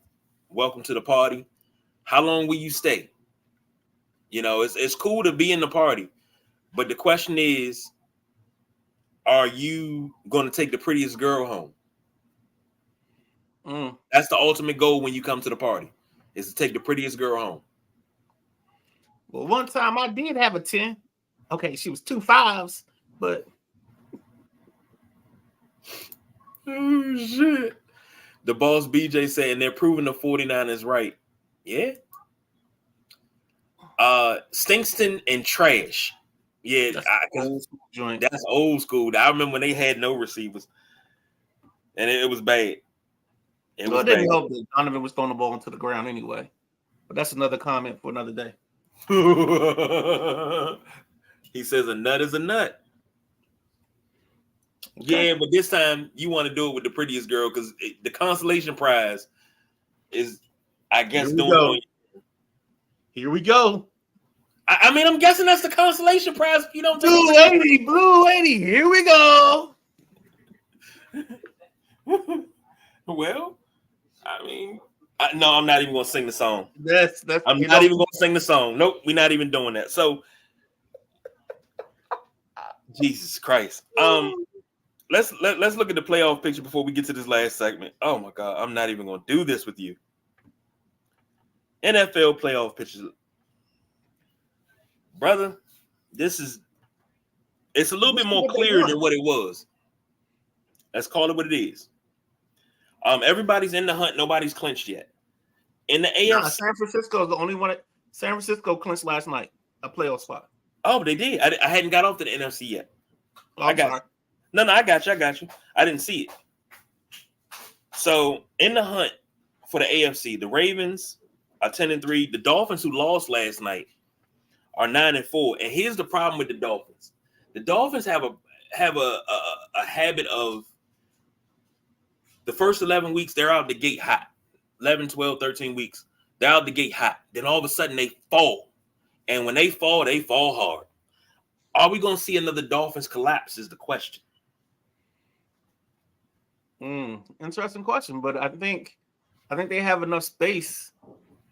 Welcome to the party. How long will you stay? It's cool to be in the party, but the question is, are you going to take the prettiest girl home? That's the ultimate goal when you come to the party, is to take the prettiest girl home. Well, one time I did have a 10. Okay, she was 2 5s, but oh shit. The Boss BJ saying they're proving the 49ers right. Yeah. Stinkston and Trash. Yeah, that's old school joint. That's old school. I remember when they had no receivers, and it was bad. It didn't help that Donovan was throwing the ball into the ground anyway. But that's another comment for another day. He says a nut is a nut. Okay. Yeah, but this time you want to do it with the prettiest girl because the consolation prize is, I guess, Here we go. I mean, I'm guessing that's the consolation prize. If you don't take Blue 80. Here we go. Well, I mean, no, I'm not even going to sing the song. I'm not even going to sing the song. Nope, we're not even doing that. So, Jesus Christ. let's look at the playoff picture before we get to this last segment. Oh my God, I'm not even going to do this with you. NFL playoff pictures, brother. It's a little bit more clear than what it was. Let's call it what it is. Everybody's in the hunt. Nobody's clinched yet. In the AFC, San Francisco is the only one. San Francisco clinched last night a playoff spot. Oh, they did. I hadn't got off to the NFC yet. Oh, I got you. No, I got you. I didn't see it. So in the hunt for the AFC, the Ravens are 10-3. The Dolphins, who lost last night, are 9-4. And here's the problem with the Dolphins. The Dolphins have a habit of the first 11 weeks, they're out the gate hot. 11, 12, 13 weeks, they're out the gate hot. Then all of a sudden they fall. And when they fall hard. Are we going to see another Dolphins collapse is the question. Interesting question, but I think they have enough space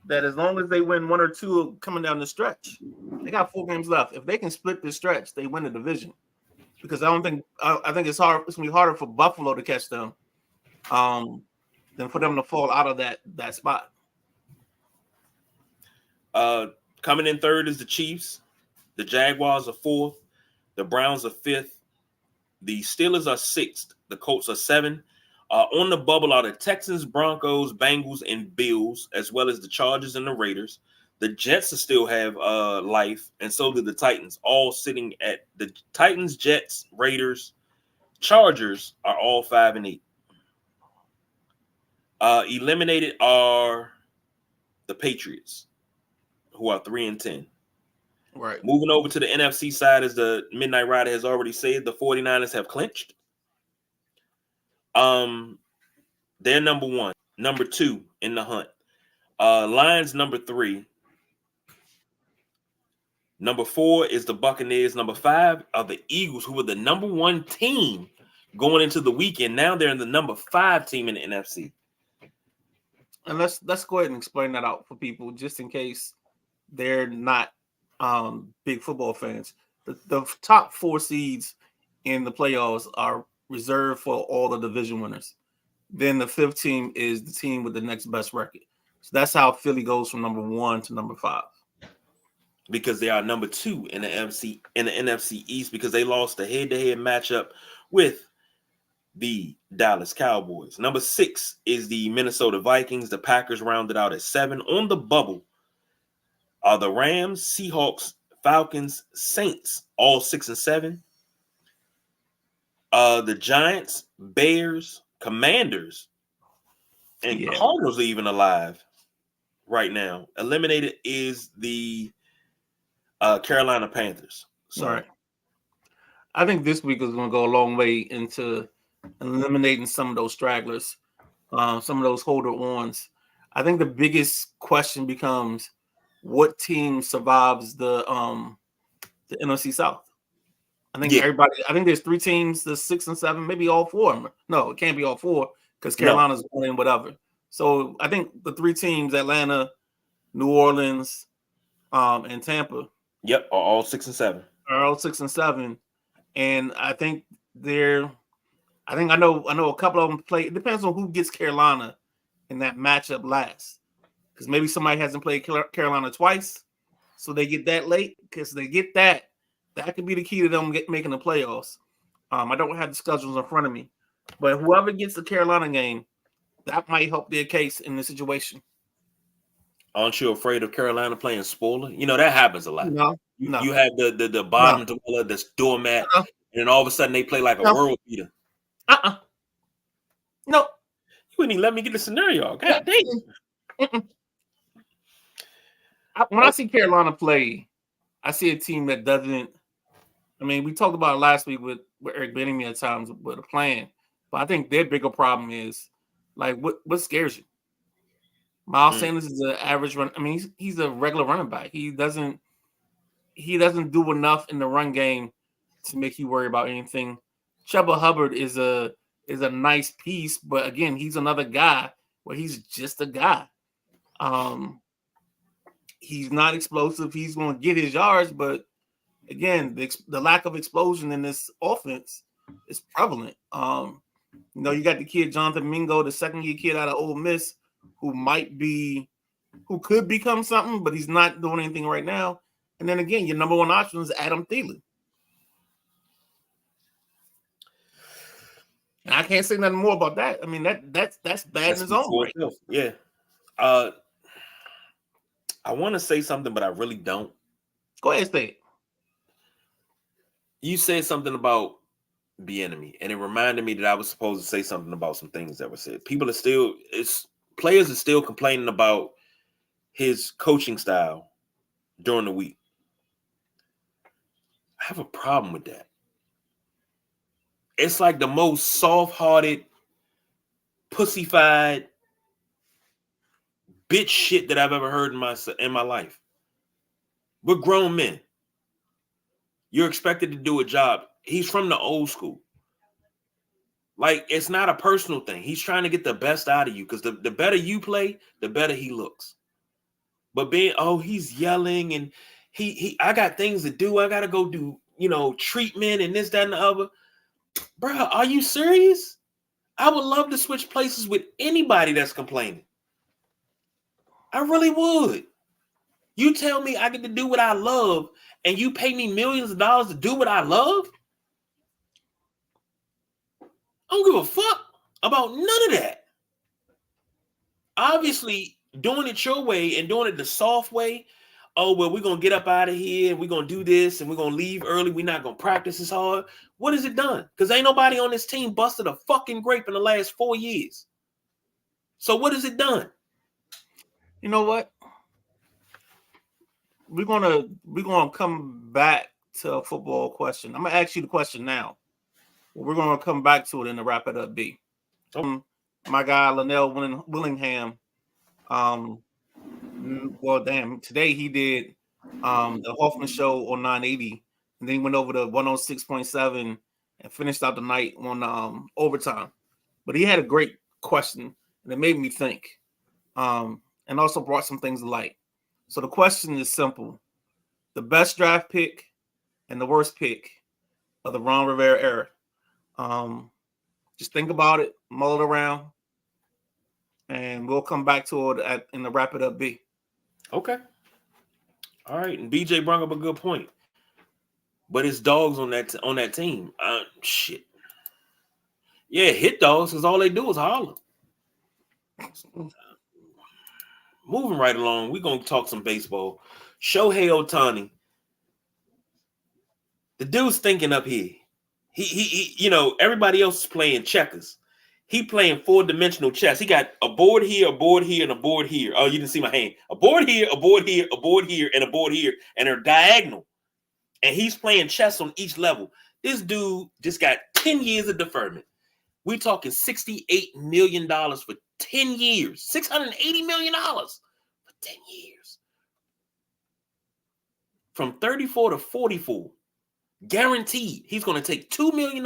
that as long as they win one or two coming down the stretch, they got 4 games left. If they can split this stretch, they win the division. Because I think it's hard. It's gonna be harder for Buffalo to catch them, than for them to fall out of that spot. Coming in third is the Chiefs. The Jaguars are 4th. The Browns are 5th. The Steelers are 6th. The Colts are 7th. On the bubble are the Texans, Broncos, Bengals, and Bills, as well as the Chargers and the Raiders. The Jets still have life, and so do the Titans, all sitting at the Titans, Jets, Raiders, Chargers are all 5-8. Eliminated are the Patriots, who are 3-10. Right. Moving over to the NFC side, as the Midnight Rider has already said, the 49ers have clinched. They're number 1. Number 2 in the hunt. Lions number 3. Number 4 is the Buccaneers. Number 5 are the Eagles, who were the number 1 team going into the weekend. Now they're in the number 5 team in the NFC. And let's go ahead and explain that out for people, just in case they're not big football fans. The top 4 seeds in the playoffs are reserved for all the division winners. Then the 5th team is the team with the next best record. So that's how Philly goes from number 1 to number 5. Because they are number 2 in the NFC East, because they lost the head-to-head matchup with the Dallas Cowboys. Number 6 is the Minnesota Vikings. The Packers rounded out at 7. On the bubble are the Rams, Seahawks, Falcons, Saints, all 6-7. The Giants, Bears, Commanders, and Cardinals are even alive right now. Eliminated is the Carolina Panthers. So, all right. I think this week is going to go a long way into eliminating some of those stragglers, some of those holder-ons. I think the biggest question becomes what team survives the NFC South. I think there's 3 teams, the 6 and 7, maybe all 4. No, it can't be all 4 because Carolina's winning whatever. So I think the 3 teams, Atlanta, New Orleans, and Tampa. Yep, are all 6 and 7. Are all 6 and 7. And I think I know a couple of them play. It depends on who gets Carolina in that matchup last. Because maybe somebody hasn't played Carolina twice. So they get that late. Because they get that could be the key to them making the playoffs. I don't have the schedules in front of me. But whoever gets the Carolina game, that might help their case in the situation. Aren't you afraid of Carolina playing spoiler? You know, that happens a lot. No. You have the bottom dweller, the doormat, and then all of a sudden they play like a world beater. No. You wouldn't even let me get the scenario. God dang. When I see Carolina play, I see a team that doesn't. I mean, we talked about it last week with Eric Bieniemy at times with a plan, but I think their bigger problem is like what scares you. Miles Sanders is an average run. I mean, he's a regular running back. He doesn't do enough in the run game to make you worry about anything. Chuba Hubbard is a nice piece, but again, he's another guy where he's just a guy. He's not explosive. He's going to get his yards, but again, the lack of explosion in this offense it's prevalent. You got the kid Jonathan Mingo, the second-year kid out of Ole Miss, who could become something, but he's not doing anything right now. And then again, your number one option is Adam Thielen. And I can't say nothing more about that. I mean, that's bad in its own right. Yeah. I want to say something, but I really don't. Go ahead, say it. You said something about Bieniemy, and it reminded me that I was supposed to say something about some things that were said. Players are still complaining about his coaching style during the week. I have a problem with that. It's like the most soft-hearted, pussified bitch shit that I've ever heard in my life. We're grown men. You're expected to do a job. He's from the old school. Like, it's not a personal thing. He's trying to get the best out of you because the better you play, the better he looks. But he's yelling and I got things to do. I got to go do, treatment and this, that, and the other. Bro, are you serious? I would love to switch places with anybody that's complaining. I really would. You tell me I get to do what I love and you pay me millions of dollars to do what I love? I don't give a fuck about none of that. Obviously, doing it your way and doing it the soft way, we're going to get up out of here and we're going to do this and we're going to leave early. We're not going to practice as hard. What has it done? Because ain't nobody on this team busted a fucking grape in the last 4 years. So what has it done? You know what? We're gonna come back to a football question. I'm gonna ask you the question now. We're gonna come back to it and to wrap it up. B. My guy Linnell Willingham. Today he did the Hoffman show on 980, and then he went over to 106.7 and finished out the night on overtime. But he had a great question, and it made me think, and also brought some things to light. So the question is simple: the best draft pick and the worst pick of the Ron Rivera era. Just think about it, mull it around, and we'll come back to it in the wrap it up. B. Okay. All right, and BJ brought up a good point, but it's dogs on that team. Shit. Yeah, hit dogs because all they do is holler. Moving right along, we're gonna talk some baseball. Shohei Ohtani, the dude's thinking up here. He everybody else is playing checkers. He playing 4-dimensional chess. He got a board here, a board here, and a board here. Oh, you didn't see my hand. A board here, a board here, a board here, and a board here, and they're diagonal. And he's playing chess on each level. This dude just got 10 years of deferment. We're talking $68 million for 10 years. $680 million for 10 years. From 34 to 44. Guaranteed. He's going to take $2 million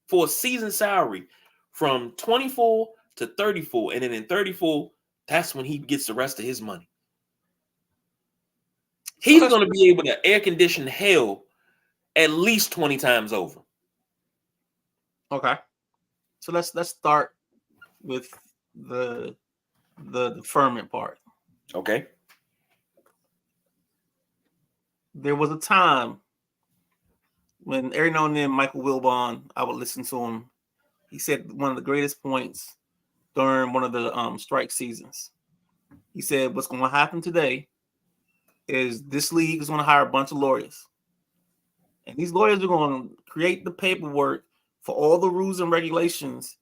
for a season salary from 24 to 34. And then in 34, that's when he gets the rest of his money. He's going to be able to air condition hell at least 20 times over. Okay. So let's start with the deferment part. Okay. There was a time when every now and then Michael Wilbon, I would listen to him. He said one of the greatest points during one of the strike seasons. He said, what's going to happen today is this league is going to hire a bunch of lawyers. And these lawyers are going to create the paperwork for all the rules and regulations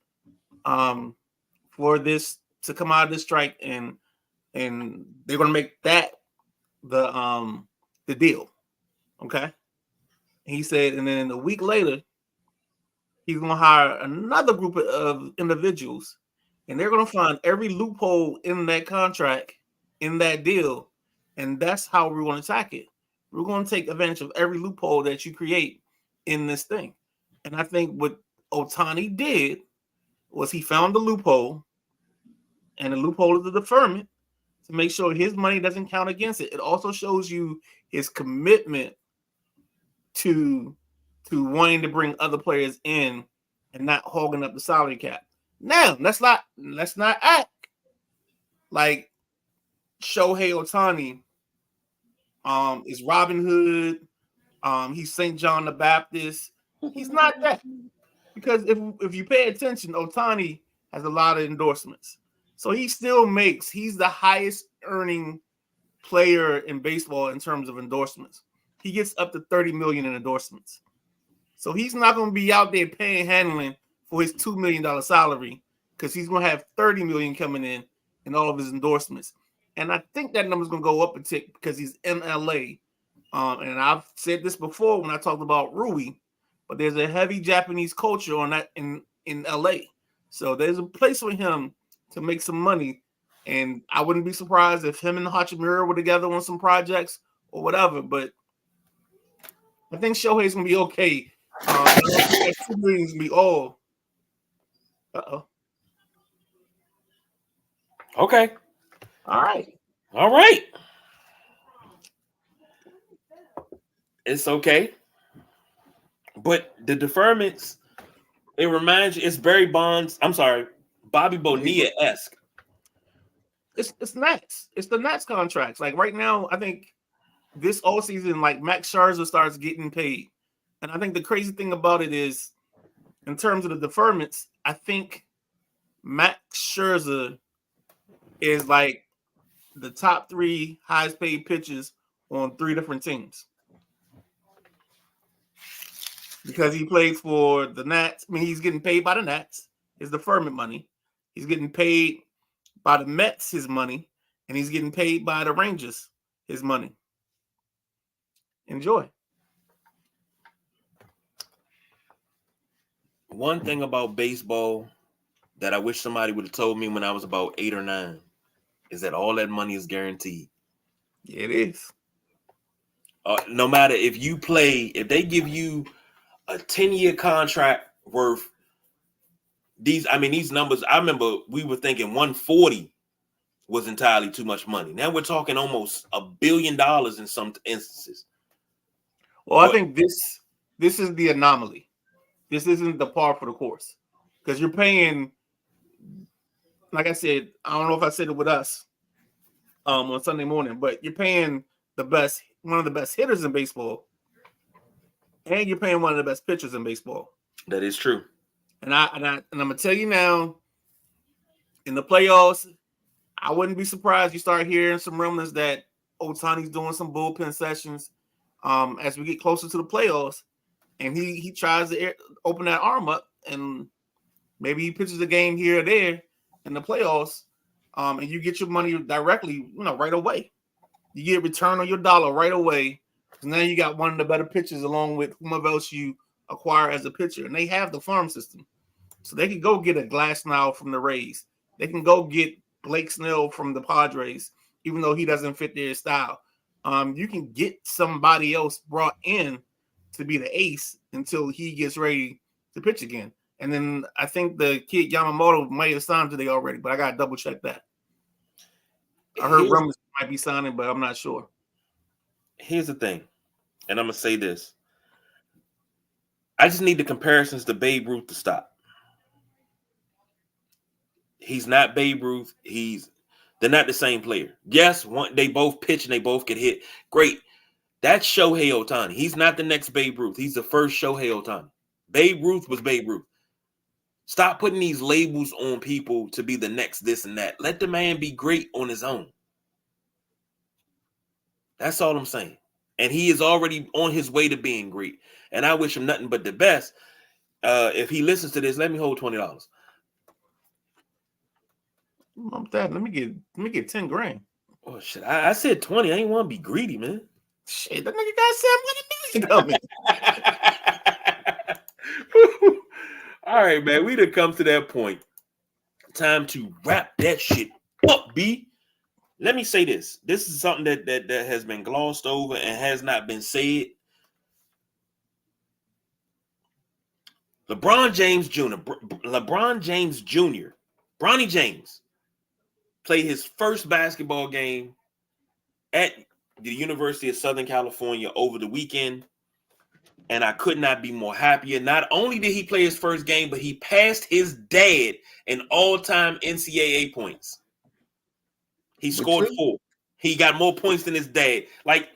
for this to come out of this strike, and they're going to make that the deal. Okay. And he said, and then a week later, he's going to hire another group of individuals, and they're going to find every loophole in that contract, in that deal, and that's how we're going to attack it. We're going to take advantage of every loophole that you create in this thing. And I think what Ohtani did was he found the loophole, and the loophole is the deferment, to make sure his money doesn't count against it. It also shows you his commitment to to wanting to bring other players in and not hogging up the salary cap. Now, let's not act like Shohei Ohtani is Robin Hood. He's St. John the Baptist. He's not that. Because if you pay attention, Ohtani has a lot of endorsements. So he's the highest earning player in baseball in terms of endorsements. He gets up to 30 million in endorsements. So he's not going to be out there paying handling for his $2 million salary because he's going to have 30 million coming in all of his endorsements. And I think that number's going to go up a tick because he's in LA. And I've said this before when I talked about Rui, but there's a heavy Japanese culture on that in LA. So there's a place for him to make some money. And I wouldn't be surprised if him and Hachimura were together on some projects or whatever. But I think Shohei's going to be okay. I don't think that $2 million is going to be all. Uh-oh. Okay. All right. It's okay. But the deferments, it reminds you, it's Barry Bonds. I'm sorry, Bobby Bonilla-esque. It's Nats. It's the Nats contracts. Like right now, I think this all season, like Max Scherzer starts getting paid. And I think the crazy thing about it is, in terms of the deferments, I think Max Scherzer is like the top 3 highest paid pitchers on 3 different teams. Because he played for the Nats. I mean, he's getting paid by the Nats, his deferment money. He's getting paid by the Mets, his money. And he's getting paid by the Rangers, his money. Enjoy. One thing about baseball that I wish somebody would have told me when I was about 8 or 9 is that all that money is guaranteed. Yeah, it is. No matter if they give you a 10-year contract worth these numbers, I remember we were thinking 140 was entirely too much money. Now we're talking almost $1 billion in some instances. Well, I think this is the anomaly. This isn't the par for the course. Because you're paying, like I said, I don't know if I said it with us on Sunday morning, but you're paying one of the best hitters in baseball, and you're paying one of the best pitchers in baseball. That is true. And I'm gonna tell you now, in the playoffs, I wouldn't be surprised you start hearing some rumors that Ohtani's doing some bullpen sessions as we get closer to the playoffs, and he tries to open that arm up, and maybe he pitches a game here or there in the playoffs, and you get your money directly, right away. You get a return on your dollar right away. Because now you got one of the better pitchers along with whomever else you acquire as a pitcher. And they have the farm system. So they can go get a Glasnow from the Rays. They can go get Blake Snell from the Padres, even though he doesn't fit their style. You can get somebody else brought in to be the ace until he gets ready to pitch again. And then I think the kid Yamamoto might have signed today already, but I got to double check that. I heard rumors might be signing, but I'm not sure. Here's the thing, and I'm going to say this. I just need the comparisons to Babe Ruth to stop. He's not Babe Ruth. They're not the same player. Yes, they both pitch and they both can hit. Great. That's Shohei Ohtani. He's not the next Babe Ruth. He's the first Shohei Ohtani. Babe Ruth was Babe Ruth. Stop putting these labels on people to be the next this and that. Let the man be great on his own. That's all I'm saying. And he is already on his way to being great. And I wish him nothing but the best. If he listens to this, let me hold $20. Let me get 10 grand. Oh shit! I said 20. I ain't want to be greedy, man. Shit, that nigga got $7 million coming. All right, man. We done come to that point. Time to wrap that shit up, B. Let me say this. This is something that has been glossed over and has not been said. LeBron James Jr. Bronny James played his first basketball game at the University of Southern California over the weekend. And I could not be more happier. Not only did he play his first game, but he passed his dad in all-time NCAA points. He scored 4. He got more points than his dad. Like,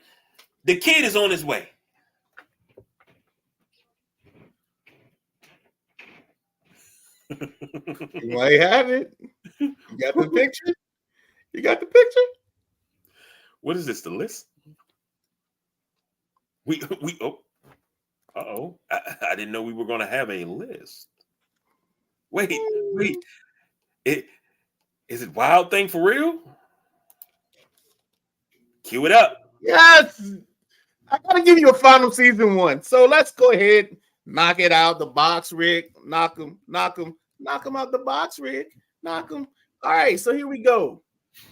the kid is on his way. You might have it. You got the picture? You got the picture? What is this, the list? I didn't know we were going to have a list. Wait. Is it Wild Thing for real? Cue it up. Yes. I got to give you a final season 1. So let's go ahead, knock it out the box, Rick. Knock him out the box, Rick. Knock him. All right, so here we go.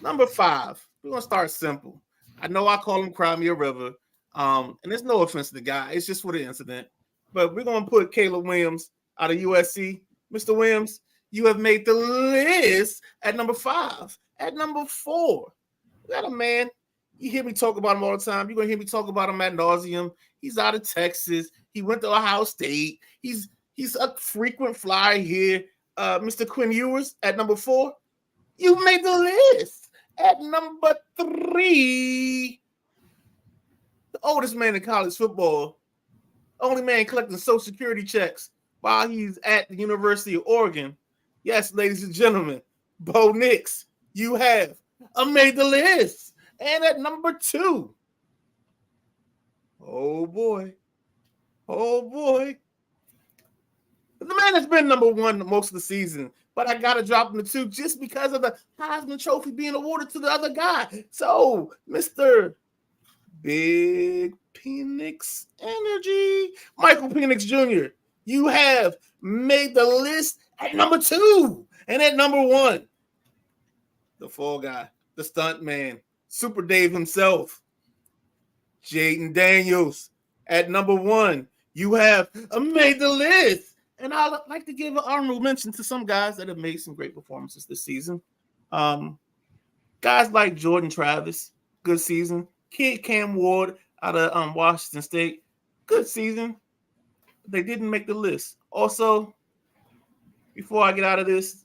Number 5. We're going to start simple. I know I call him Cry Me a River. And there's no offense to the guy. It's just for the incident. But we're going to put Caleb Williams out of USC. Mr. Williams, you have made the list at number 5. At number 4, we got a man. You hear me talk about him all the time. You're going to hear me talk about him ad nauseum. He's out of Texas. He went to Ohio State. He's a frequent flyer here. Mr. Quinn Ewers at number 4. You made the list at number 3. The oldest man in college football. Only man collecting Social Security checks while he's at the University of Oregon. Yes, ladies and gentlemen, Bo Nix, you have made the list. And at number 2, oh boy. The man has been number 1 most of the season, but I got to drop him to 2 just because of the Heisman Trophy being awarded to the other guy. So, Mr. Big Penix Energy, Michael Penix Jr., you have made the list at number 2. And at number 1, the fall guy, the stunt man, Super Dave himself, Jaden Daniels. At number 1, you have made the list. And I'd like to give an honorable mention to some guys that have made some great performances this season. Guys like Jordan Travis, good season. Kid Cam Ward out of Washington State, good season. They didn't make the list. Also, before I get out of this,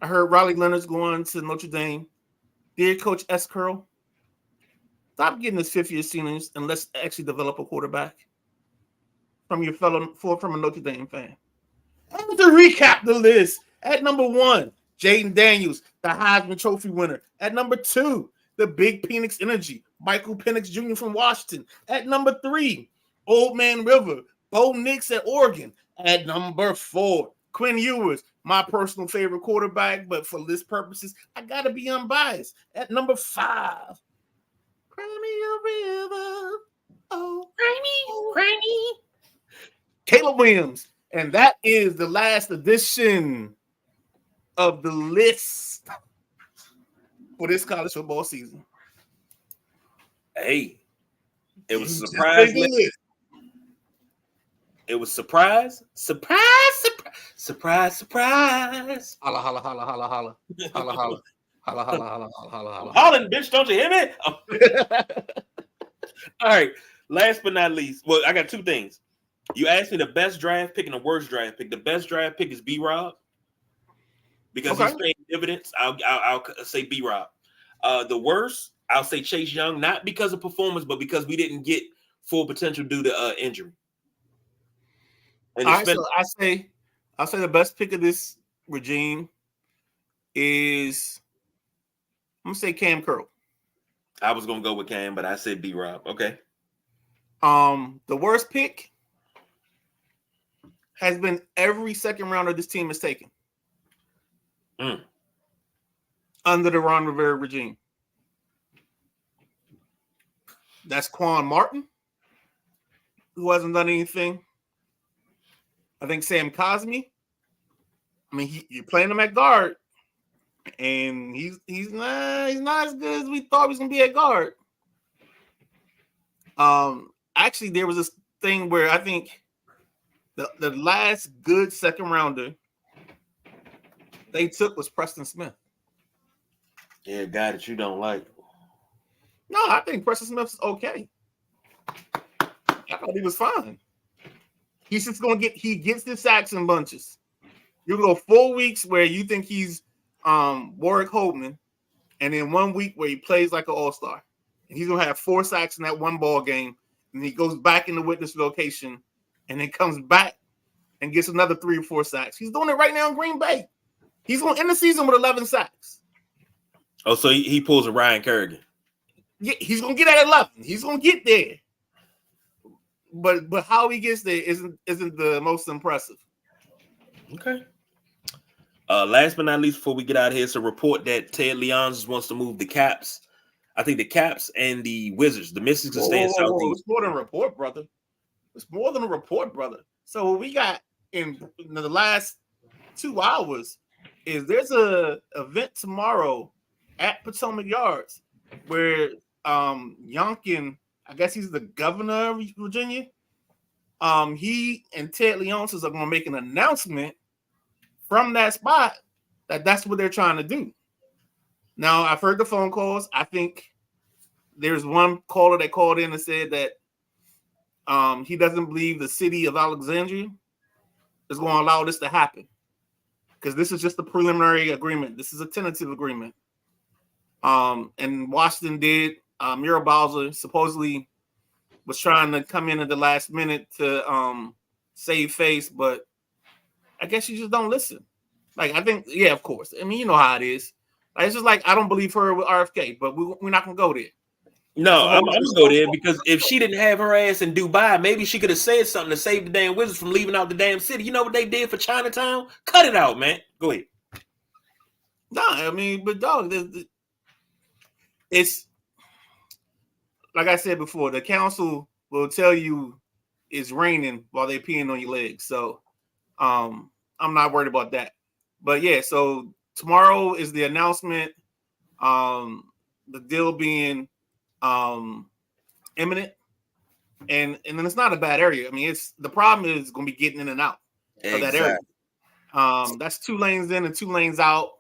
I heard Riley Leonard's going to Notre Dame. Dear Coach S. Curl, stop getting his 5th-year seniors and let's actually develop a quarterback from a Notre Dame fan. And to recap the list, at number 1, Jaden Daniels, the Heisman Trophy winner. At number 2, the Big Penix Energy, Michael Penix Jr. from Washington. At number 3, Old Man River, Bo Nix at Oregon. At number 4, Quinn Ewers, my personal favorite quarterback, but for list purposes, I got to be unbiased. At number 5, Cry Me a River. Oh, cry me. Caleb Williams. And that is the last edition of the list for this college football season. Hey, it was a surprise list. It was surprise. Holla, holla, holla, holla, holla, holla, holla, holla, holla, holla, holla, holla. Hollin', bitch, don't you hear me? All right. Last but not least, well, I got 2 things. You asked me the best draft pick and the worst draft pick. The best draft pick is B-Rob because he's paying dividends. I'll say B-Rob. The worst, I'll say Chase Young, not because of performance, but because we didn't get full potential due to injury. And all right, so I'll say the best pick of this regime is, I'm gonna say Cam Curl. I was gonna go with Cam, but I said B-Rob. Okay. The worst pick has been every second rounder this team has taken under the Ron Rivera regime. That's Quan Martin, who hasn't done anything. I think Sam Cosmi. I mean, you're playing him at guard, and he's not as good as we thought he was gonna be at guard. Actually, there was this thing where I think the last good second rounder they took was Preston Smith. Yeah, a guy that you don't like. No, I think Preston Smith's okay. I thought he was fine. He's just he gets the sacks in bunches. You go 4 weeks where you think he's Warwick Holtman, and then 1 week where he plays like an all-star. And he's gonna have 4 sacks in that one ball game, and he goes back in the witness location, and then comes back and gets another 3 or 4 sacks. He's doing it right now in Green Bay. He's going to end the season with 11 sacks. Oh, so he pulls a Ryan Kerrigan. Yeah, he's going to get at 11. He's going to get there. But how he gets there isn't the most impressive. Okay. Last but not least, before we get out of here, it's a report that Ted Leonsis wants to move the Caps. I think the Caps and the Wizards, the Mystics, will stay in Southeast. It's more than a report, brother. It's more than a report, brother. So what we got in the last 2 hours is there's a event tomorrow at Potomac Yards where Youngkin, I guess he's the governor of Virginia. He and Ted Leonsis are going to make an announcement from that spot that's what they're trying to do. Now, I've heard the phone calls. I think there's one caller that called in and said that he doesn't believe the city of Alexandria is going to allow this to happen because this is just a preliminary agreement. This is a tentative agreement. And Washington did. Muriel Bowser supposedly was trying to come in at the last minute to save face, but I guess you just don't listen. Like, I think, yeah, of course. I mean, you know how it is. Like, it's just like, I don't believe her with RFK, but we're not going to go there. No, I'm going to go there because if she didn't have her ass in Dubai, maybe she could have said something to save the damn Wizards from leaving out the damn city. You know what they did for Chinatown? Cut it out, man. Go ahead. No, I mean, but dog, it's like I said before, the council will tell you it's raining while they're peeing on your legs. So I'm not worried about that. But yeah, so tomorrow is the announcement. The deal being imminent, and then it's not a bad area. I mean, it's the problem is going to be getting in and out of that area. That's 2 lanes in and 2 lanes out.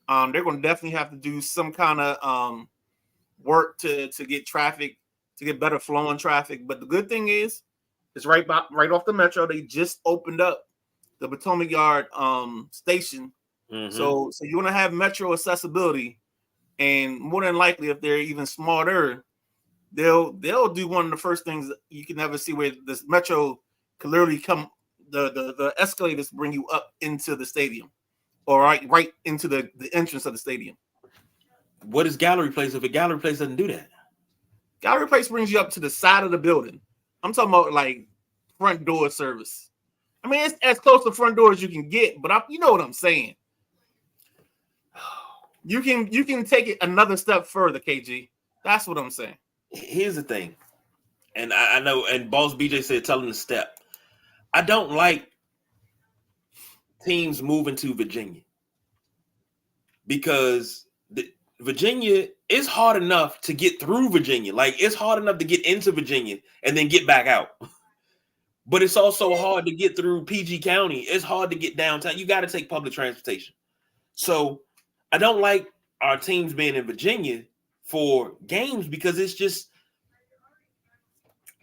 They're going to definitely have to do some kind of work to get traffic, to get better flowing traffic. But the good thing is, it's right off the metro. They just opened up the Potomac Yard station, so you're going to have metro accessibility. And more than likely, if they're even smarter, they'll do one of the first things that you can never see, where this metro can literally come, the escalators bring you up into the stadium, or right into the entrance of the stadium. What is Gallery Place if a Gallery Place doesn't do that? Gallery Place brings you up to the side of the building. I'm talking about like front door service. I mean, it's as close to front door as you can get, but you know what I'm saying. You can take it another step further, KG. That's what I'm saying. Here's the thing, and I know, and Boss BJ said, tell him to step. I don't like teams moving to Virginia because Virginia is hard enough to get through Virginia. Like, it's hard enough to get into Virginia and then get back out. But it's also hard to get through PG County. It's hard to get downtown. You got to take public transportation. So I don't like our teams being in Virginia for games because it's just,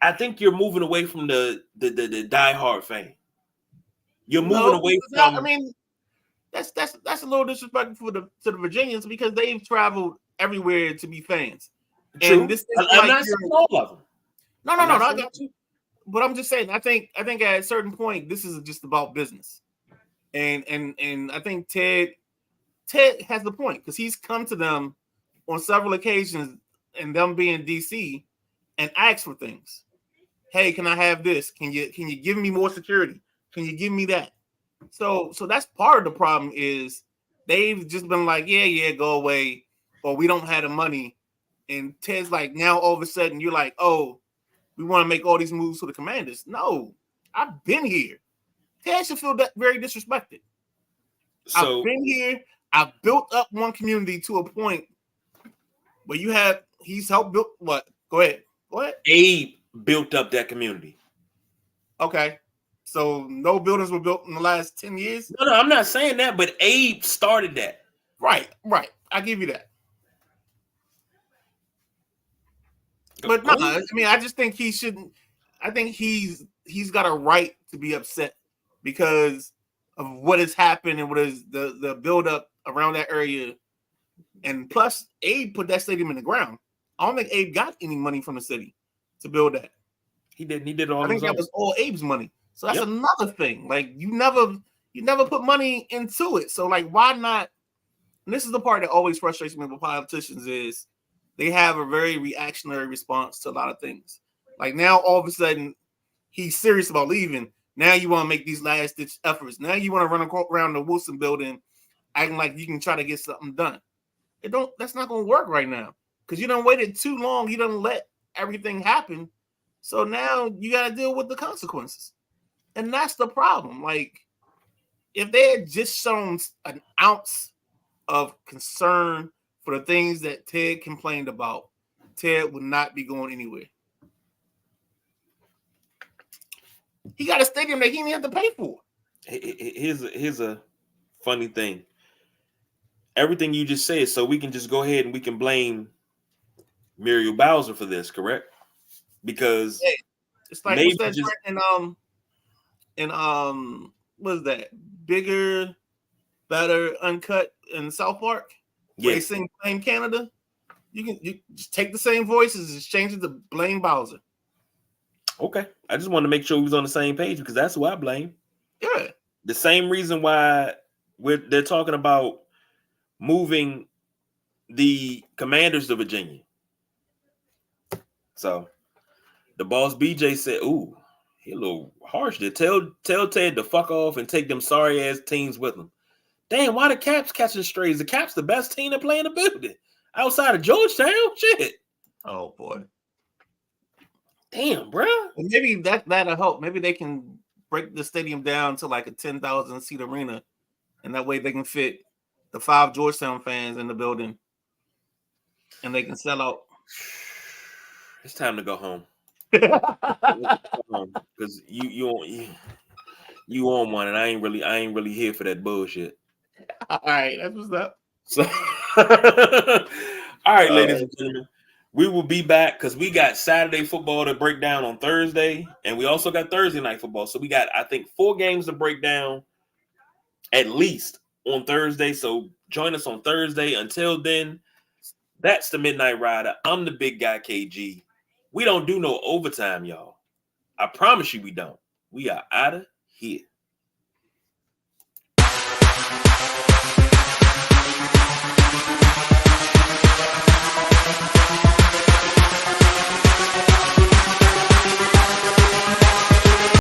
I think you're moving away from the diehard fan. You're moving away from. I mean, that's a little disrespectful to the Virginians because they've traveled everywhere to be fans. True. And this is I'm not saying all of them. No, I got you. But I'm just saying, I think at a certain point, this is just about business. And I think Ted has the point because he's come to them on several occasions, and them being DC, and asked for things. Hey, can I have this? Can you give me more security? Can you give me that? So that's part of the problem is they've just been like, yeah, go away, or we don't have the money. And Ted's like, now all of a sudden you're like, oh, we want to make all these moves for the Commanders. No, I've been here. Ted should feel that very disrespected. So, I've been here. I've built up one community to a point where he's helped build what? Go ahead. Abe built up that community. Okay. So no buildings were built in the last 10 years? No, I'm not saying that, but Abe started that. Right. I give you that. But no, I mean, I just think he shouldn't. I think he's got a right to be upset because of what has happened and what is the build up around that area. And plus, Abe put that stadium in the ground. I don't think Abe got any money from the city to build that. He did all. I think that was all Abe's money. So that's another thing. Like you never put money into it. So like, why not? And this is the part that always frustrates me with politicians is they have a very reactionary response to a lot of things. Like now, all of a sudden, he's serious about leaving. Now you want to make these last ditch efforts. Now you want to run around the Wilson building, acting like you can try to get something done. That's not going to work right now because you done waited too long. You done let everything happen. So now you got to deal with the consequences. And that's the problem. Like, if they had just shown an ounce of concern for the things that Ted complained about, Ted would not be going anywhere. He got a stadium that he didn't have to pay for. Here's a funny thing. Everything you just said, so we can just go ahead and we can blame Muriel Bowser for this, correct? Because it's like what's that just, what is that? Bigger, Better, Uncut in South Park? Yeah. They sing Blame Canada. You just take the same voices, just change it to Blame Bowser. Okay. I just want to make sure we was on the same page because that's who I blame. Yeah. The same reason why they're talking about moving the Commanders to Virginia. So the boss BJ said, ooh, he a little harsh there. Tell Ted to fuck off and take them sorry ass teams with him. Damn, why the Caps catching strays? The Caps the best team to play in the building. Outside of Georgetown? Shit. Oh boy. Damn, bro. Well, maybe that'll help. Maybe they can break the stadium down to like a 10,000 seat arena, and that way they can fit the 5 Georgetown fans in the building, and they can sell out. It's time to go home. Because you on one, and I ain't really here for that bullshit. All right, that's what's up. So, all right, ladies and gentlemen. We will be back because we got Saturday football to break down on Thursday, and we also got Thursday night football. So we got, I think, 4 games to break down at least on Thursday. So join us on Thursday. Until then, that's the Midnight Rider. I'm the big guy, KG. We don't do no overtime, y'all. I promise you we don't. We are out of here.